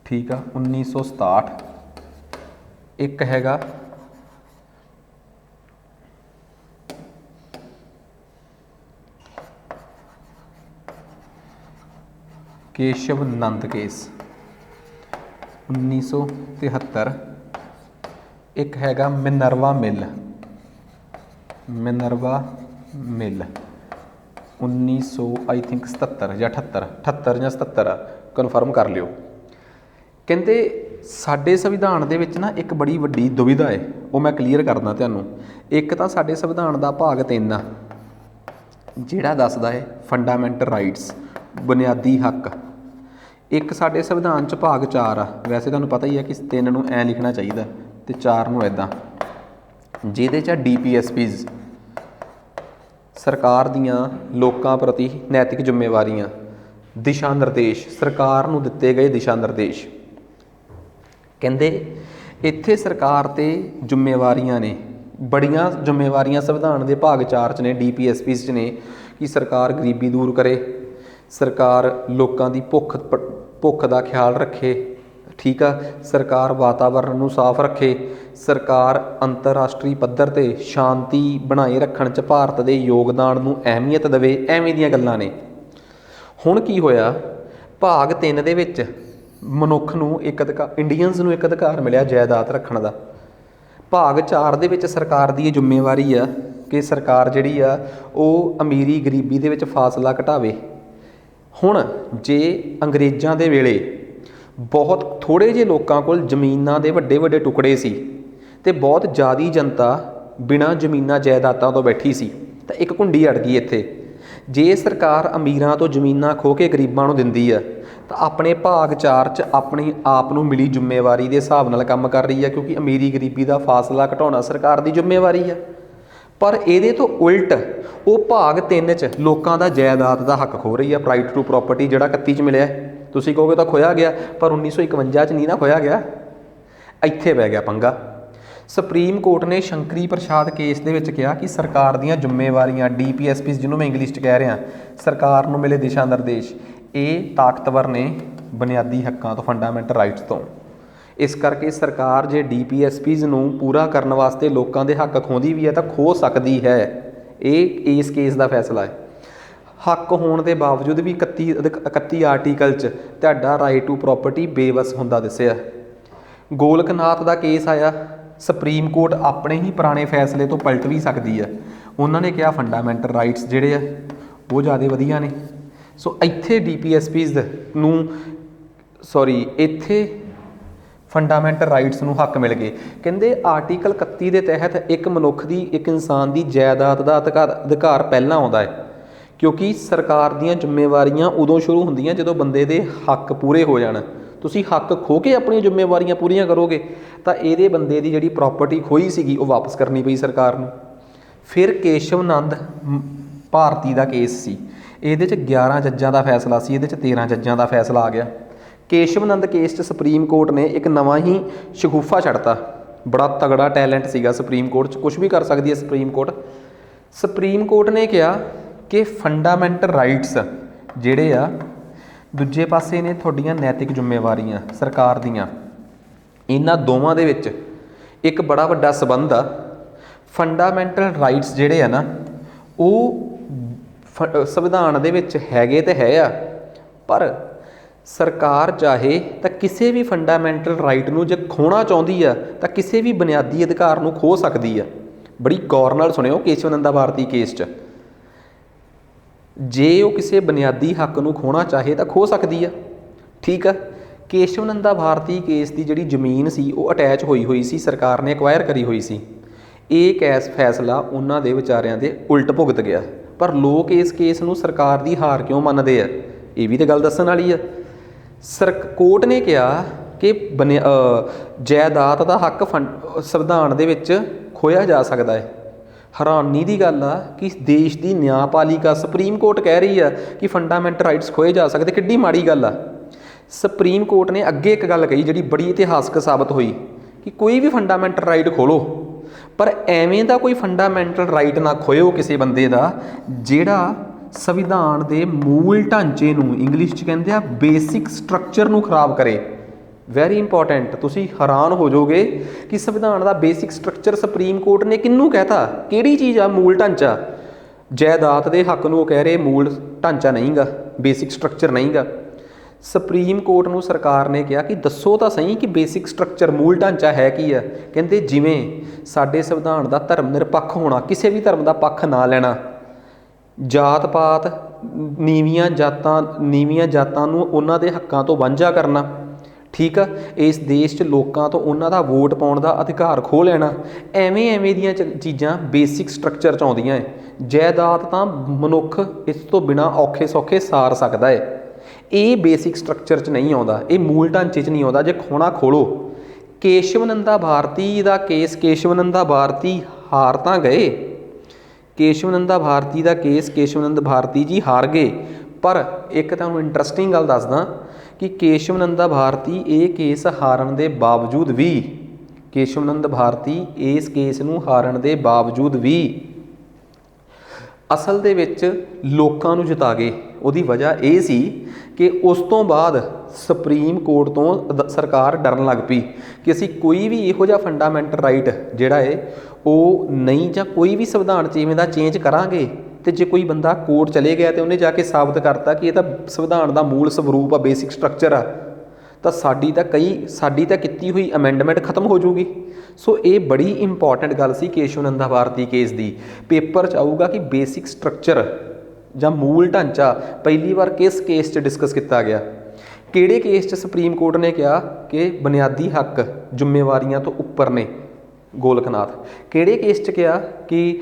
ਠੀਕ ਆ, 1967। ਇੱਕ ਹੈਗਾ ਕੇਸ਼ਵ ਨੰਦ ਕੇਸ 1973। ਇੱਕ ਹੈਗਾ Minerva mill, Minerva mill 1900 I think 77 ਜਾਂ 78 ਜਾਂ 77 ਆ, ਕਨਫਰਮ ਕਰ ਲਿਓ। ਕਹਿੰਦੇ ਸਾਡੇ ਸੰਵਿਧਾਨ ਦੇ ਵਿੱਚ ਨਾ ਇੱਕ ਬੜੀ ਵੱਡੀ ਦੁਵਿਧਾ ਹੈ, ਉਹ ਮੈਂ ਕਲੀਅਰ ਕਰਦਾ ਤੁਹਾਨੂੰ। ਇੱਕ ਤਾਂ ਸਾਡੇ ਸੰਵਿਧਾਨ ਦਾ ਭਾਗ 3 ਆ ਜਿਹੜਾ ਦੱਸਦਾ ਹੈ ਫੰਡਾਮੈਂਟਲ ਰਾਈਟਸ, ਬੁਨਿਆਦੀ ਹੱਕ। ਇੱਕ ਸਾਡੇ ਸੰਵਿਧਾਨ 'ਚ ਭਾਗ 4 ਆ, ਵੈਸੇ ਤੁਹਾਨੂੰ ਪਤਾ ਹੀ ਹੈ ਕਿ 3 ਨੂੰ ਐਂ ਲਿਖਣਾ ਚਾਹੀਦਾ ਅਤੇ 4 ਨੂੰ ਇੱਦਾਂ, ਜਿਹਦੇ 'ਚ DPSPs, ਸਰਕਾਰ ਦੀਆਂ ਲੋਕਾਂ ਪ੍ਰਤੀ ਨੈਤਿਕ ਜ਼ਿੰਮੇਵਾਰੀਆਂ, ਦਿਸ਼ਾ ਨਿਰਦੇਸ਼, ਸਰਕਾਰ ਨੂੰ ਦਿੱਤੇ ਗਏ ਦਿਸ਼ਾ ਨਿਰਦੇਸ਼। ਕਹਿੰਦੇ ਇੱਥੇ ਸਰਕਾਰ 'ਤੇ ਜ਼ਿੰਮੇਵਾਰੀਆਂ ਨੇ, ਬੜੀਆਂ ਜ਼ਿੰਮੇਵਾਰੀਆਂ ਸੰਵਿਧਾਨ ਦੇ ਭਾਗ 4 'ਚ ਨੇ, DPSPs 'ਚ ਨੇ ਕਿ ਸਰਕਾਰ ਗਰੀਬੀ ਦੂਰ ਕਰੇ, ਸਰਕਾਰ ਲੋਕਾਂ ਦੀ ਭੁੱਖ ਦਾ ਖਿਆਲ ਰੱਖੇ, ਠੀਕ ਆ, ਸਰਕਾਰ ਵਾਤਾਵਰਨ ਨੂੰ ਸਾਫ਼ ਰੱਖੇ, ਸਰਕਾਰ ਅੰਤਰਰਾਸ਼ਟਰੀ ਪੱਧਰ 'ਤੇ ਸ਼ਾਂਤੀ ਬਣਾਏ ਰੱਖਣ 'ਚ ਭਾਰਤ ਦੇ ਯੋਗਦਾਨ ਨੂੰ ਅਹਿਮੀਅਤ ਦੇਵੇ। ਐਵੇਂ ਦੀਆਂ ਗੱਲਾਂ ਨੇ। ਹੁਣ ਕੀ ਹੋਇਆ, ਭਾਗ 3 ਦੇ ਵਿੱਚ ਮਨੁੱਖ ਨੂੰ ਇੱਕ ਅਧਿਕਾਰ, ਇੰਡੀਅਨਸ ਨੂੰ ਇੱਕ ਅਧਿਕਾਰ ਮਿਲਿਆ ਜਾਇਦਾਦ ਰੱਖਣ ਦਾ। ਭਾਗ 4 ਦੇ ਵਿੱਚ ਸਰਕਾਰ ਦੀ ਇਹ ਜ਼ਿੰਮੇਵਾਰੀ ਆ ਕਿ ਸਰਕਾਰ ਜਿਹੜੀ ਆ ਉਹ ਅਮੀਰੀ ਗਰੀਬੀ ਦੇ ਵਿੱਚ ਫਾਸਲਾ ਘਟਾਵੇ। ਹੁਣ ਜੇ ਅੰਗਰੇਜ਼ਾਂ ਦੇ ਵੇਲੇ ਬਹੁਤ ਥੋੜ੍ਹੇ ਜਿਹੇ ਲੋਕਾਂ ਕੋਲ ਜ਼ਮੀਨਾਂ ਦੇ ਵੱਡੇ ਵੱਡੇ ਟੁਕੜੇ ਸੀ ਅਤੇ ਬਹੁਤ ਜ਼ਿਆਦਾ ਜਨਤਾ ਬਿਨਾਂ ਜ਼ਮੀਨਾਂ ਜਾਇਦਾਦਾਂ ਤੋਂ ਬੈਠੀ ਸੀ, ਤਾਂ ਇੱਕ ਘੁੰਡੀ ਅੜ ਗਈ ਇੱਥੇ। ਜੇ ਸਰਕਾਰ ਅਮੀਰਾਂ ਤੋਂ ਜ਼ਮੀਨਾਂ ਖੋਹ ਕੇ ਗਰੀਬਾਂ ਨੂੰ ਦਿੰਦੀ ਆ ਤਾਂ ਆਪਣੇ ਭਾਗ 4 'ਚ ਆਪਣੀ ਆਪ ਨੂੰ ਮਿਲੀ ਜ਼ਿੰਮੇਵਾਰੀ ਦੇ ਹਿਸਾਬ ਨਾਲ ਕੰਮ ਕਰ ਰਹੀ ਆ, ਕਿਉਂਕਿ ਅਮੀਰੀ ਗਰੀਬੀ ਦਾ ਫਾਸਲਾ ਘਟਾਉਣਾ ਸਰਕਾਰ ਦੀ ਜ਼ਿੰਮੇਵਾਰੀ ਆ। ਪਰ ਇਹਦੇ ਤੋਂ ਉਲਟ ਉਹ ਭਾਗ 3 'ਚ ਲੋਕਾਂ ਦਾ ਜਾਇਦਾਦ ਦਾ ਹੱਕ ਖੋਹ ਰਹੀ ਆ, ਰਾਈਟ ਟੂ ਪ੍ਰੋਪਰਟੀ, ਜਿਹੜਾ 31 'ਚ ਮਿਲਿਆ। ਤੁਸੀਂ ਕਹੋਗੇ ਤਾਂ ਖੋਇਆ ਗਿਆ, ਪਰ 1951 'ਚ ਨਹੀਂ ਨਾ ਖੋਇਆ ਗਿਆ, ਇੱਥੇ ਪੈ ਗਿਆ ਪੰਗਾ। ਸੁਪਰੀਮ ਕੋਰਟ ਨੇ ਸ਼ੰਕਰੀ ਪ੍ਰਸ਼ਾਦ ਕੇਸ ਦੇ ਵਿੱਚ ਕਿਹਾ ਕਿ ਸਰਕਾਰ ਦੀਆਂ ਜ਼ਿੰਮੇਵਾਰੀਆਂ, DPSPs ਜਿਹਨੂੰ ਮੈਂ ਇੰਗਲਿਸ਼ 'ਚ ਕਹਿ ਰਿਹਾ, ਸਰਕਾਰ ਨੂੰ ਮਿਲੇ ਦਿਸ਼ਾ ਨਿਰਦੇਸ਼, ਇਹ ਤਾਕਤਵਰ ਨੇ ਬੁਨਿਆਦੀ ਹੱਕਾਂ ਤੋਂ, ਫੰਡਾਮੈਂਟਲ ਰਾਈਟਸ ਤੋਂ। ਇਸ ਕਰਕੇ ਸਰਕਾਰ ਜੇ DPSPs ਨੂੰ ਪੂਰਾ ਕਰਨ ਵਾਸਤੇ ਲੋਕਾਂ ਦੇ ਹੱਕ ਖੋਹਦੀ ਵੀ ਹੈ ਤਾਂ ਖੋਹ ਸਕਦੀ ਹੈ। ਇਹ ਇਸ ਕੇਸ ਦਾ ਫੈਸਲਾ ਹੈ। ਹੱਕ ਹੋਣ ਦੇ ਬਾਵਜੂਦ ਵੀ 31 ਆਰਟੀਕਲ 'ਚ ਤੁਹਾਡਾ ਰਾਈਟ ਟੂ ਪ੍ਰੋਪਰਟੀ ਬੇਵਸ ਹੁੰਦਾ ਦੱਸਿਆ। ਗੋਲਕਨਾਥ ਦਾ ਕੇਸ ਆਇਆ, ਸੁਪਰੀਮ ਕੋਰਟ ਆਪਣੇ ਹੀ ਪੁਰਾਣੇ ਫੈਸਲੇ ਤੋਂ ਪਲਟ ਵੀ ਸਕਦੀ ਹੈ। ਉਹਨਾਂ ਨੇ ਕਿਹਾ ਫੰਡਾਮੈਂਟਲ ਰਾਈਟਸ ਜਿਹੜੇ ਆ ਉਹ ਜ਼ਿਆਦਾ ਵਧੀਆ ਨੇ। ਸੋ ਇੱਥੇ DPSPs ਨੂੰ ਇੱਥੇ ਫੰਡਾਮੈਂਟਲ ਰਾਈਟਸ ਨੂੰ ਹੱਕ ਮਿਲ ਗਏ। ਕਹਿੰਦੇ ਆਰਟੀਕਲ 31 ਦੇ ਤਹਿਤ ਇੱਕ ਮਨੁੱਖ ਦੀ, ਇੱਕ ਇਨਸਾਨ ਦੀ ਜਾਇਦਾਦ ਦਾ ਅਧਿਕਾਰ ਪਹਿਲਾਂ ਆਉਂਦਾ ਹੈ, ਕਿਉਂਕਿ ਸਰਕਾਰ ਦੀਆਂ ਜ਼ਿੰਮੇਵਾਰੀਆਂ ਉਦੋਂ ਸ਼ੁਰੂ ਹੁੰਦੀਆਂ ਜਦੋਂ ਬੰਦੇ ਦੇ ਹੱਕ ਪੂਰੇ ਹੋ ਜਾਣ। ਤੁਸੀਂ ਹੱਕ ਖੋਹ ਕੇ ਆਪਣੀਆਂ ਜ਼ਿੰਮੇਵਾਰੀਆਂ ਪੂਰੀਆਂ ਕਰੋਗੇ ਤਾਂ ਇਹਦੇ ਬੰਦੇ ਦੀ ਜਿਹੜੀ ਪ੍ਰੋਪਰਟੀ ਖੋਈ ਸੀਗੀ ਉਹ ਵਾਪਸ ਕਰਨੀ ਪਈ ਸਰਕਾਰ ਨੂੰ। ਫਿਰ ਕੇਸ਼ਵ ਨੰਦ ਭਾਰਤੀ ਦਾ ਕੇਸ ਸੀ। ਇਹਦੇ 'ਚ 11 ਜੱਜਾਂ ਦਾ ਫੈਸਲਾ ਸੀ, ਇਹਦੇ 'ਚ 13 ਜੱਜਾਂ ਦਾ ਫੈਸਲਾ ਆ ਗਿਆ। ਕੇਸ਼ਵ ਨੰਦ ਕੇਸ 'ਚ ਸੁਪਰੀਮ ਕੋਰਟ ਨੇ ਇੱਕ ਨਵਾਂ ਹੀ ਸ਼ਗੂਫਾ ਛੱਡਤਾ। ਬੜਾ ਤਗੜਾ ਟੈਲੈਂਟ ਸੀਗਾ ਸੁਪਰੀਮ ਕੋਰਟ 'ਚ, ਕੁਛ ਵੀ ਕਰ ਸਕਦੀ ਹੈ ਸੁਪਰੀਮ ਕੋਰਟ। ਸੁਪਰੀਮ ਕੋਰਟ ਨੇ ਕਿਹਾ ਕਿ ਫੰਡਾਮੈਂਟਲ ਰਾਈਟਸ ਜਿਹੜੇ ਆ, ਦੂਜੇ ਪਾਸੇ ਨੇ ਤੁਹਾਡੀਆਂ ਨੈਤਿਕ ਜ਼ਿੰਮੇਵਾਰੀਆਂ ਸਰਕਾਰ ਦੀਆਂ, ਇਹਨਾਂ ਦੋਵਾਂ ਦੇ ਵਿੱਚ ਇੱਕ ਬੜਾ ਵੱਡਾ ਸੰਬੰਧ ਆ। ਫੰਡਾਮੈਂਟਲ ਰਾਈਟਸ ਜਿਹੜੇ ਆ ਨਾ ਉਹ ਸੰਵਿਧਾਨ ਦੇ ਵਿੱਚ ਹੈਗੇ ਤੇ ਹੈ ਆ, ਪਰ ਸਰਕਾਰ ਚਾਹੇ ਤਾਂ ਕਿਸੇ ਵੀ ਫੰਡਾਮੈਂਟਲ ਰਾਈਟ ਨੂੰ ਜੇ ਖੋਣਾ ਚਾਹੁੰਦੀ ਆ ਤਾਂ ਕਿਸੇ ਵੀ ਬੁਨਿਆਦੀ ਅਧਿਕਾਰ ਨੂੰ ਖੋਹ ਸਕਦੀ ਆ। ਬੜੀ ਗੌਰ ਨਾਲ ਸੁਣਿਓ ਕੇਸ਼ਵ ਨੰਦਾ ਭਾਰਤੀ ਕੇਸ 'ਚ, ਜੇ ਉਹ ਕਿਸੇ ਬੁਨਿਆਦੀ ਹੱਕ ਨੂੰ ਖੋਣਾ ਚਾਹੇ ਤਾਂ ਖੋਹ ਸਕਦੀ ਆ। ਠੀਕ ਆ, ਕੇਸ਼ਵ ਨੰਦਾ ਭਾਰਤੀ ਕੇਸ ਦੀ ਜਿਹੜੀ ਜ਼ਮੀਨ ਸੀ ਉਹ ਅਟੈਚ ਹੋਈ ਸੀ, ਸਰਕਾਰ ਨੇ ਐਕਵਾਇਰ ਕਰੀ ਹੋਈ ਸੀ। ਇਹ ਫੈਸਲਾ ਉਹਨਾਂ ਦੇ ਵਿਚਾਰਿਆਂ ਦੇ ਉਲਟ ਭੁਗਤ ਗਿਆ, ਪਰ ਲੋਕ ਇਸ ਕੇਸ ਨੂੰ ਸਰਕਾਰ ਦੀ ਹਾਰ ਕਿਉਂ ਮੰਨਦੇ ਆ, ਇਹ ਵੀ ਤਾਂ ਗੱਲ ਦੱਸਣ ਵਾਲੀ ਆ। ਕੋਰਟ ਨੇ ਕਿਹਾ ਕਿ ਜਾਇਦਾਦ ਦਾ ਹੱਕ ਸੰਵਿਧਾਨ ਦੇ ਵਿੱਚ ਖੋਇਆ ਜਾ ਸਕਦਾ ਹੈ। ਹੈਰਾਨੀ ਦੀ ਗੱਲ ਆ ਕਿ ਦੇਸ਼ ਦੀ ਨਿਆਂਪਾਲਿਕਾ ਸੁਪਰੀਮ ਕੋਰਟ ਕਹਿ ਰਹੀ ਆ ਕਿ ਫੰਡਾਮੈਂਟਲ ਰਾਈਟਸ ਖੋਏ ਜਾ ਸਕਦੇ, ਕਿੱਡੀ ਮਾੜੀ ਗੱਲ ਆ। ਸੁਪਰੀਮ ਕੋਰਟ ਨੇ ਅੱਗੇ ਇੱਕ ਗੱਲ ਕਹੀ ਜਿਹੜੀ ਬੜੀ ਇਤਿਹਾਸਕ ਸਾਬਤ ਹੋਈ ਕਿ ਕੋਈ ਵੀ ਫੰਡਾਮੈਂਟਲ ਰਾਈਟ ਖੋਲੋ, ਪਰ ਐਵੇਂ ਦਾ ਕੋਈ ਫੰਡਾਮੈਂਟਲ ਰਾਈਟ ਨਾ ਖੋਇਓ ਕਿਸੇ ਬੰਦੇ ਦਾ ਜਿਹੜਾ ਸੰਵਿਧਾਨ ਦੇ ਮੂਲ ਢਾਂਚੇ ਨੂੰ, ਇੰਗਲਿਸ਼ 'ਚ ਕਹਿੰਦੇ ਆ ਬੇਸਿਕ ਸਟਰਕਚਰ ਨੂੰ ਖਰਾਬ ਕਰੇ। ਵੈਰੀ ਇੰਪੋਰਟੈਂਟ, ਤੁਸੀਂ ਹੈਰਾਨ ਹੋ ਜਾਓਗੇ ਕਿ ਸੰਵਿਧਾਨ ਦਾ ਬੇਸਿਕ ਸਟਰਕਚਰ ਸੁਪਰੀਮ ਕੋਰਟ ਨੇ ਕਿਹਨੂੰ ਕਹਿਤਾ, ਕਿਹੜੀ ਚੀਜ਼ ਆ ਮੂਲ ਢਾਂਚਾ। ਜਾਇਦਾਦ ਦੇ ਹੱਕ ਨੂੰ ਉਹ ਕਹਿ ਰਹੇ ਮੂਲ ਢਾਂਚਾ ਨਹੀਂ ਗਾ, ਬੇਸਿਕ ਸਟਰਕਚਰ ਨਹੀਂ ਗਾ। ਸੁਪਰੀਮ ਕੋਰਟ ਨੂੰ ਸਰਕਾਰ ਨੇ ਕਿਹਾ ਕਿ ਦੱਸੋ ਤਾਂ ਸਹੀ ਕਿ ਬੇਸਿਕ ਸਟਰਕਚਰ ਮੂਲ ਢਾਂਚਾ ਹੈ ਕੀ ਆ। ਕਹਿੰਦੇ ਜਿਵੇਂ ਸਾਡੇ ਸੰਵਿਧਾਨ ਦਾ ਧਰਮ ਨਿਰਪੱਖ ਹੋਣਾ, ਕਿਸੇ ਵੀ ਧਰਮ ਦਾ ਪੱਖ ਨਾ ਲੈਣਾ, ਜਾਤ ਪਾਤ, ਨੀਵੀਆਂ ਜਾਤਾਂ ਨੂੰ ਉਹਨਾਂ ਦੇ ਹੱਕਾਂ ਤੋਂ ਵਾਂਝਾ ਕਰਨਾ, ਠੀਕ ਆ, ਇਸ ਦੇਸ਼ 'ਚ ਲੋਕਾਂ ਤੋਂ ਉਹਨਾਂ ਦਾ ਵੋਟ ਪਾਉਣ ਦਾ ਅਧਿਕਾਰ ਖੋਹ ਲੈਣਾ, ਐਵੇਂ ਦੀਆਂ ਚੀਜ਼ਾਂ ਬੇਸਿਕ ਸਟਰਕਚਰ 'ਚ ਆਉਂਦੀਆਂ ਹੈ। ਜਾਇਦਾਦ ਤਾਂ ਮਨੁੱਖ ਇਸ ਤੋਂ ਬਿਨਾਂ ਔਖੇ ਸੌਖੇ ਸਾਰ ਸਕਦਾ ਹੈ, ਇਹ ਬੇਸਿਕ ਸਟਰਕਚਰ 'ਚ ਨਹੀਂ ਆਉਂਦਾ, ਇਹ ਮੂਲ ਢਾਂਚੇ 'ਚ ਨਹੀਂ ਆਉਂਦਾ। ਜੇ ਖੋਣਾ ਖੋਲੋ। ਕੇਸ਼ਵ ਨੰਦਾ ਭਾਰਤੀ ਦਾ ਕੇਸ, ਕੇਸ਼ਵ ਨੰਦਾ ਭਾਰਤੀ ਹਾਰ ਤਾਂ ਗਏ, ਕੇਸ਼ਵ ਨੰਦਾ ਭਾਰਤੀ ਦਾ ਕੇਸ ਕੇਸ਼ਵ ਨੰਦ ਭਾਰਤੀ ਜੀ ਹਾਰ ਗਏ, ਪਰ ਇੱਕ ਤੁਹਾਨੂੰ ਇੰਟਰਸਟਿੰਗ ਗੱਲ ਦੱਸਦਾ ਕਿ ਕੇਸ਼ਵ ਨੰਦਾ ਭਾਰਤੀ ਇਹ ਕੇਸ ਹਾਰਨ ਦੇ ਬਾਵਜੂਦ ਵੀ, ਕੇਸ਼ਵ ਨੰਦ ਭਾਰਤੀ ਇਸ ਕੇਸ ਨੂੰ ਹਾਰਨ ਦੇ ਬਾਵਜੂਦ ਵੀ ਅਸਲ ਦੇ ਵਿੱਚ ਲੋਕਾਂ ਨੂੰ ਜਿਤਾ ਗਏ। ਉਹਦੀ ਵਜ੍ਹਾ ਇਹ ਸੀ ਕਿ ਉਸ ਤੋਂ ਬਾਅਦ ਸੁਪਰੀਮ ਕੋਰਟ ਤੋਂ ਸਰਕਾਰ ਡਰਨ ਲੱਗ ਪਈ ਕਿ ਅਸੀਂ ਕੋਈ ਵੀ ਇਹੋ ਜਿਹਾ ਫੰਡਾਮੈਂਟਲ ਰਾਈਟ ਜਿਹੜਾ ਹੈ ਉਹ ਨਹੀਂ, ਜਾਂ ਕੋਈ ਵੀ ਸੰਵਿਧਾਨ 'ਚ ਇਵੇਂ ਦਾ ਚੇਂਜ ਕਰਾਂਗੇ ਤੇ ਜੇ ਕੋਈ ਬੰਦਾ ਕੋਰਟ ਚਲੇ ਗਿਆ ਤੇ ਉਹਨੇ ਜਾ ਕੇ ਸਾਬਤ ਕਰਤਾ ਕਿ ਇਹ ਤਾਂ ਸੰਵਿਧਾਨ ਦਾ ਮੂਲ ਸਰੂਪ ਆ, ਬੇਸਿਕ ਸਟਰਕਚਰ ਆ, ਤਾਂ ਸਾਡੀ ਤਾਂ ਕੀਤੀ ਹੋਈ ਅਮੈਂਡਮੈਂਟ ਖਤਮ ਹੋ ਜਾਊਗੀ। ਸੋ ਇਹ ਬੜੀ ਇੰਪੋਰਟੈਂਟ ਗੱਲ ਸੀ ਕੇਸ਼ਵ ਨੰਦਾ ਭਾਰਤੀ ਕੇਸ ਦੀ। ਪੇਪਰ 'ਚ ਆਊਗਾ ਕਿ ਬੇਸਿਕ ਸਟਰਕਚਰ ਜਾਂ ਮੂਲ ਢਾਂਚਾ ਪਹਿਲੀ ਵਾਰ ਕਿਸ ਕੇਸ 'ਚ ਡਿਸਕਸ ਕੀਤਾ ਗਿਆ, ਕਿਹੜੇ ਕੇਸ 'ਚ ਸੁਪਰੀਮ ਕੋਰਟ ਨੇ ਕਿਹਾ ਕਿ ਬੁਨਿਆਦੀ ਹੱਕ ਜ਼ਿੰਮੇਵਾਰੀਆਂ ਤੋਂ ਉੱਪਰ ਨੇ, ਗੋਲਕਨਾਥ। ਕਿਹੜੇ ਕੇਸ 'ਚ ਕਿਹਾ ਕਿ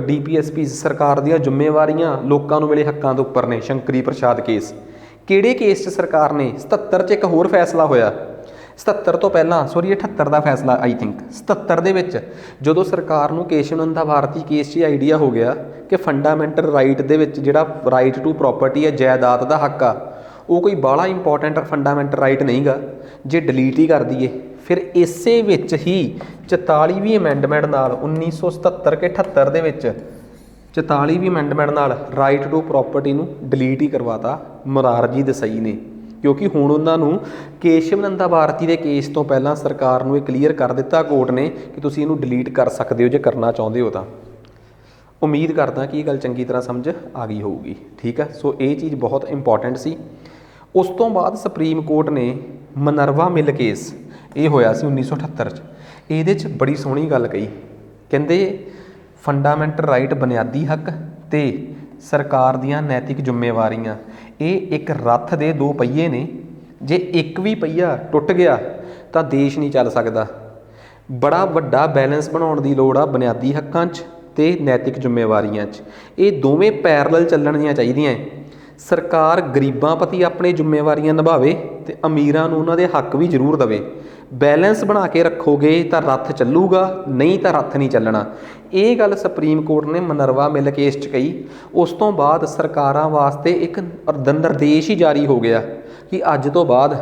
DPSP ਸਰਕਾਰ ਦੀਆਂ ਜ਼ਿੰਮੇਵਾਰੀਆਂ ਲੋਕਾਂ ਨੂੰ ਮਿਲੇ ਹੱਕਾਂ ਤੋਂ ਉੱਪਰ ਨੇ, ਸ਼ੰਕਰੀ ਪ੍ਰਸਾਦ ਕੇਸ। ਕਿਹੜੇ ਕੇਸ 'ਚ ਸਰਕਾਰ ਨੇ 77 'ਚ ਇੱਕ ਹੋਰ ਫੈਸਲਾ ਹੋਇਆ, 77 ਤੋਂ ਪਹਿਲਾਂ, ਸੋਰੀ 78 ਦਾ ਫੈਸਲਾ ਆਈ ਥਿੰਕ, 77 ਦੇ ਵਿੱਚ ਜਦੋਂ ਸਰਕਾਰ ਨੂੰ ਕੇਸ਼ਵ ਨੰਦਾ ਭਾਰਤੀ ਕੇਸ 'ਚ ਆਈਡੀਆ ਹੋ ਗਿਆ ਕਿ ਫੰਡਾਮੈਂਟਲ ਰਾਈਟ ਦੇ ਵਿੱਚ ਜਿਹੜਾ ਰਾਈਟ ਟੂ ਪ੍ਰੋਪਰਟੀ ਹੈ, ਜਾਇਦਾਦ ਦਾ ਹੱਕ ਆ, ਉਹ ਕੋਈ ਬਾਹਲਾ ਇੰਪੋਰਟੈਂਟ ਫੰਡਾਮੈਂਟਲ ਰਾਈਟ ਨਹੀਂ ਗਾ, ਜੇ ਡਿਲੀਟ ਹੀ ਕਰ ਦਈਏ। ਫਿਰ ਇਸੇ ਵਿੱਚ ਹੀ 44ਵੀਂ ਅਮੈਂਡਮੈਂਟ ਨਾਲ 1977 ਕੇ 78 ਦੇ ਵਿੱਚ 44ਵੀਂ ਅਮੈਂਡਮੈਂਟ ਨਾਲ ਰਾਈਟ ਟੂ ਪ੍ਰੋਪਰਟੀ ਨੂੰ ਡਿਲੀਟ ਹੀ ਕਰਵਾਤਾ ਮੁਰਾਰਜੀ ਦੇਸਾਈ ਨੇ, ਕਿਉਂਕਿ ਹੁਣ ਉਹਨਾਂ ਨੂੰ ਕੇਸ਼ਵ ਨੰਦਾ ਭਾਰਤੀ ਦੇ ਕੇਸ ਤੋਂ ਪਹਿਲਾਂ ਸਰਕਾਰ ਨੂੰ ਇਹ ਕਲੀਅਰ ਕਰ ਦਿੱਤਾ ਕੋਰਟ ਨੇ ਕਿ ਤੁਸੀਂ ਇਹਨੂੰ ਡਿਲੀਟ ਕਰ ਸਕਦੇ ਹੋ ਜੇ ਕਰਨਾ ਚਾਹੁੰਦੇ ਹੋ ਤਾਂ। ਉਮੀਦ ਕਰਦਾ ਕਿ ਇਹ ਗੱਲ ਚੰਗੀ ਤਰ੍ਹਾਂ ਸਮਝ ਆ ਗਈ ਹੋਊਗੀ। ਠੀਕ ਹੈ, ਸੋ ਇਹ ਚੀਜ਼ ਬਹੁਤ ਇੰਪੋਰਟੈਂਟ ਸੀ। ਉਸ ਤੋਂ ਬਾਅਦ ਸੁਪਰੀਮ ਕੋਰਟ ਨੇ ਮਨਰਵਾ ਮਿਲ ਕੇਸ, ਇਹ ਹੋਇਆ ਸੀ 1978 'ਚ। ਇਹਦੇ 'ਚ ਬੜੀ ਸੋਹਣੀ ਗੱਲ ਕਹੀ, ਕਹਿੰਦੇ ਫੰਡਾਮੈਂਟਲ ਰਾਈਟ ਬੁਨਿਆਦੀ ਹੱਕ ਤੇ ਸਰਕਾਰ ਦੀਆਂ ਨੈਤਿਕ ਜ਼ਿੰਮੇਵਾਰੀਆਂ, ਇਹ ਇੱਕ ਰੱਥ ਦੇ ਦੋ ਪਹੀਏ ਨੇ, ਜੇ ਇੱਕ ਵੀ ਪਹੀਆ ਟੁੱਟ ਗਿਆ ਤਾਂ ਦੇਸ਼ ਨਹੀਂ ਚੱਲ ਸਕਦਾ। ਬੜਾ ਵੱਡਾ ਬੈਲੈਂਸ ਬਣਾਉਣ ਦੀ ਲੋੜ ਆ ਬੁਨਿਆਦੀ ਹੱਕਾਂ 'ਚ ਤੇ ਨੈਤਿਕ ਜ਼ਿੰਮੇਵਾਰੀਆਂ 'ਚ। ਇਹ ਦੋਵੇਂ ਪੈਰਲਲ ਚੱਲਣੀਆਂ ਚਾਹੀਦੀਆਂ। ਸਰਕਾਰ ਗਰੀਬਾਂ ਪ੍ਰਤੀ ਆਪਣੀ ਜ਼ਿੰਮੇਵਾਰੀਆਂ ਨਿਭਾਵੇ ਤੇ ਅਮੀਰਾਂ ਨੂੰ ਉਹਨਾਂ ਦੇ ਹੱਕ ਵੀ ਜ਼ਰੂਰ ਦੇਵੇ। ਬੈਲੈਂਸ ਬਣਾ ਕੇ ਰੱਖੋਗੇ ਤਾਂ ਰੱਥ ਚੱਲੂਗਾ, ਨਹੀਂ ਤਾਂ ਰੱਥ ਨਹੀਂ ਚੱਲਣਾ। ਇਹ ਗੱਲ ਸੁਪਰੀਮ ਕੋਰਟ ਨੇ ਮਨਰਵਾ ਮਿਲ ਕੇਸ 'ਚ ਕਹੀ। ਉਸ ਤੋਂ ਬਾਅਦ ਸਰਕਾਰਾਂ ਵਾਸਤੇ ਇੱਕ ਨਿਰਦੇਸ਼ ਹੀ ਜਾਰੀ ਹੋ ਗਿਆ ਕਿ ਅੱਜ ਤੋਂ ਬਾਅਦ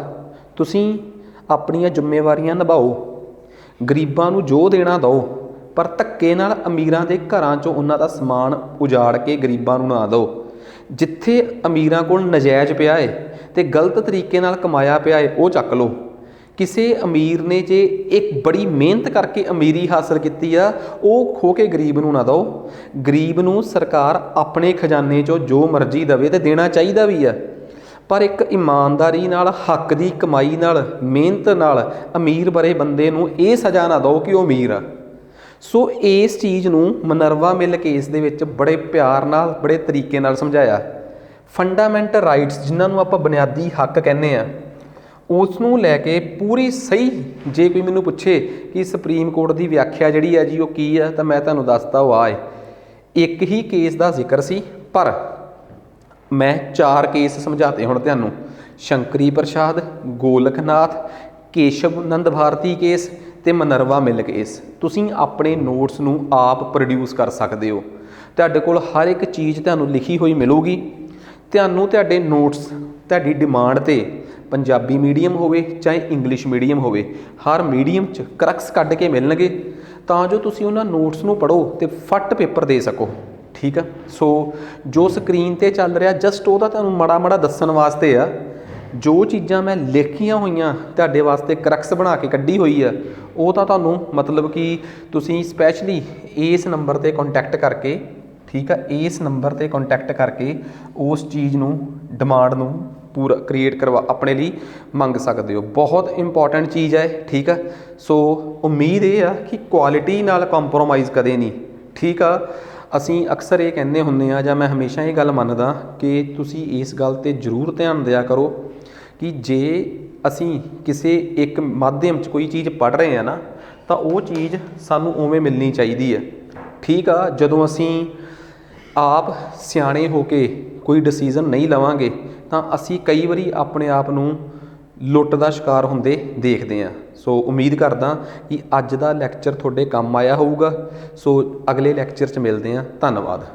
ਤੁਸੀਂ ਆਪਣੀਆਂ ਜ਼ਿੰਮੇਵਾਰੀਆਂ ਨਿਭਾਓ, ਗਰੀਬਾਂ ਨੂੰ ਜੋ ਦੇਣਾ ਦਿਓ, ਪਰ ਧੱਕੇ ਨਾਲ ਅਮੀਰਾਂ ਦੇ ਘਰਾਂ 'ਚੋਂ ਉਹਨਾਂ ਦਾ ਸਮਾਨ ਉਜਾੜ ਕੇ ਗਰੀਬਾਂ ਨੂੰ ਨਾ ਦਿਓ। ਜਿੱਥੇ ਅਮੀਰਾਂ ਕੋਲ ਨਜਾਇਜ਼ ਪਿਆ ਏ ਤੇ ਗਲਤ ਤਰੀਕੇ ਨਾਲ ਕਮਾਇਆ ਪਿਆ ਏ ਉਹ ਚੱਕ ਲਓ। ਕਿਸੇ ਅਮੀਰ ਨੇ ਜੇ ਇੱਕ ਬੜੀ ਮਿਹਨਤ ਕਰਕੇ ਅਮੀਰੀ ਹਾਸਲ ਕੀਤੀ ਆ, ਉਹ ਖੋ ਕੇ ਗਰੀਬ ਨੂੰ ਨਾ ਦਿਓ। ਗਰੀਬ ਨੂੰ ਸਰਕਾਰ ਆਪਣੇ ਖਜ਼ਾਨੇ 'ਚੋਂ ਜੋ ਮਰਜ਼ੀ ਦੇਵੇ ਤੇ ਦੇਣਾ ਚਾਹੀਦਾ ਵੀ ਆ, ਪਰ ਇੱਕ ਇਮਾਨਦਾਰੀ ਨਾਲ, ਹੱਕ ਦੀ ਕਮਾਈ ਨਾਲ, ਮਿਹਨਤ ਨਾਲ ਅਮੀਰ ਬੜੇ ਬੰਦੇ ਨੂੰ ਇਹ ਸਜ਼ਾ ਨਾ ਦਿਓ ਕਿ ਉਹ ਅਮੀਰ ਆ। ਸੋ ਇਸ ਚੀਜ਼ ਨੂੰ ਮਨਰਵਾ ਮਿਲ ਕੇਸ ਦੇ ਵਿੱਚ ਬੜੇ ਪਿਆਰ ਨਾਲ, ਬੜੇ ਤਰੀਕੇ ਨਾਲ ਸਮਝਾਇਆ। ਫੰਡਾਮੈਂਟਲ ਰਾਈਟਸ ਜਿਨ੍ਹਾਂ ਨੂੰ ਆਪਾਂ ਬੁਨਿਆਦੀ ਹੱਕ ਕਹਿੰਦੇ ਆ, ਉਸ ਨੂੰ ਲੈ ਕੇ ਪੂਰੀ ਸਹੀ, ਜੇ ਕੋਈ ਮੈਨੂੰ ਪੁੱਛੇ ਕਿ ਸੁਪਰੀਮ ਕੋਰਟ ਦੀ ਵਿਆਖਿਆ ਜਿਹੜੀ ਆ ਜੀ ਉਹ ਕੀ ਆ, ਤਾਂ ਮੈਂ ਤੁਹਾਨੂੰ ਦੱਸਦਾ ਉਹ ਆ ਏ। ਇੱਕ ਹੀ ਕੇਸ ਦਾ ਜ਼ਿਕਰ ਸੀ, ਪਰ ਮੈਂ 4 ਕੇਸ ਸਮਝਾਤੇ ਹੁਣ ਤੁਹਾਨੂੰ। ਸ਼ੰਕਰੀ ਪ੍ਰਸ਼ਾਦ, ਗੋਲਕਨਾਥ, ਕੇਸ਼ਵ ਨੰਦ ਭਾਰਤੀ ਕੇਸ ਤੇ ਮਨਰਵਾ ਮਿਲ ਕੇਸ। ਤੁਸੀਂ ਆਪਣੇ ਨੋਟਸ ਨੂੰ ਆਪ ਪ੍ਰੋਡਿਊਸ ਕਰ ਸਕਦੇ ਹੋ। ਤੁਹਾਡੇ ਕੋਲ ਹਰ ਇੱਕ ਚੀਜ਼ ਤੁਹਾਨੂੰ ਲਿਖੀ ਹੋਈ ਮਿਲੂਗੀ। ਤੁਹਾਨੂੰ ਤੁਹਾਡੇ ਨੋਟਸ ਤੁਹਾਡੀ ਡਿਮਾਂਡ 'ਤੇ ਪੰਜਾਬੀ ਮੀਡੀਅਮ ਹੋਵੇ ਚਾਹੇ ਇੰਗਲਿਸ਼ ਮੀਡੀਅਮ ਹੋਵੇ, ਹਰ ਮੀਡੀਅਮ 'ਚ ਕਰੈਕਸ ਕੱਢ ਕੇ ਮਿਲਣਗੇ ਤਾਂ ਜੋ ਤੁਸੀਂ ਉਹਨਾਂ ਨੋਟਸ ਨੂੰ ਪੜ੍ਹੋ ਤੇ ਫੱਟ ਪੇਪਰ ਦੇ ਸਕੋ। ਠੀਕ ਆ। ਸੋ ਜੋ ਸਕਰੀਨ 'ਤੇ ਚੱਲ ਰਿਹਾ ਜਸਟ ਉਹਦਾ ਤੁਹਾਨੂੰ ਮਾੜਾ ਦੱਸਣ ਵਾਸਤੇ ਆ। ਜੋ ਚੀਜ਼ਾਂ ਮੈਂ ਲਿਖੀਆਂ ਹੋਈਆਂ ਤੁਹਾਡੇ ਵਾਸਤੇ ਕਰੈਕਸ ਬਣਾ ਕੇ ਕੱਢੀ ਹੋਈ ਆ, ਉਹ ਤਾਂ ਤੁਹਾਨੂੰ ਮਤਲਬ ਕਿ ਤੁਸੀਂ ਸਪੈਸ਼ਲੀ ਇਸ ਨੰਬਰ 'ਤੇ ਕੰਟੈਕਟ ਕਰਕੇ, ਠੀਕ ਆ, ਇਸ ਨੰਬਰ 'ਤੇ ਕੰਟੈਕਟ ਕਰਕੇ ਉਸ ਚੀਜ਼ ਨੂੰ, ਡਿਮਾਂਡ ਨੂੰ ਪੂਰਾ ਕ੍ਰੀਏਟ ਕਰਵਾ ਆਪਣੇ ਲਈ ਮੰਗ ਸਕਦੇ ਹੋ। ਬਹੁਤ ਇੰਪੋਰਟੈਂਟ ਚੀਜ਼ ਹੈ। ਠੀਕ ਆ। ਸੋ ਉਮੀਦ ਇਹ ਆ ਕਿ ਕੁਆਲਿਟੀ ਨਾਲ ਕੰਪਰੋਮਾਈਜ਼ ਕਦੇ ਨਹੀਂ। ਠੀਕ ਆ। ਅਸੀਂ ਅਕਸਰ ਇਹ ਕਹਿੰਦੇ ਹੁੰਦੇ ਆ, ਜਾਂ ਮੈਂ ਹਮੇਸ਼ਾ ਇਹ ਗੱਲ ਮੰਨਦਾ ਕਿ ਤੁਸੀਂ ਇਸ ਗੱਲ 'ਤੇ ਜ਼ਰੂਰ ਧਿਆਨ ਦਿਆ ਕਰੋ ਕਿ ਜੇ ਅਸੀਂ ਕਿਸੇ ਇੱਕ ਮਾਧਿਅਮ 'ਚ ਕੋਈ ਚੀਜ਼ ਪੜ੍ਹ ਰਹੇ ਹਾਂ ਨਾ, ਤਾਂ ਉਹ ਚੀਜ਼ ਸਾਨੂੰ ਉਵੇਂ ਮਿਲਣੀ ਚਾਹੀਦੀ ਹੈ। ਠੀਕ ਆ। ਜਦੋਂ ਅਸੀਂ ਆਪ ਸਿਆਣੇ ਹੋ ਕੇ ਕੋਈ ਡਿਸੀਜ਼ਨ ਨਹੀਂ ਲਵਾਂਗੇ ਤਾਂ ਅਸੀਂ ਕਈ ਵਾਰੀ ਆਪਣੇ ਆਪ ਨੂੰ ਲੁੱਟ ਦਾ ਸ਼ਿਕਾਰ ਹੁੰਦੇ ਦੇਖਦੇ ਹਾਂ। ਸੋ ਉਮੀਦ ਕਰਦਾ ਕਿ ਅੱਜ ਦਾ ਲੈਕਚਰ ਤੁਹਾਡੇ ਕੰਮ ਆਇਆ ਹੋਊਗਾ। ਸੋ ਅਗਲੇ ਲੈਕਚਰ 'ਚ ਮਿਲਦੇ ਹਾਂ। ਧੰਨਵਾਦ।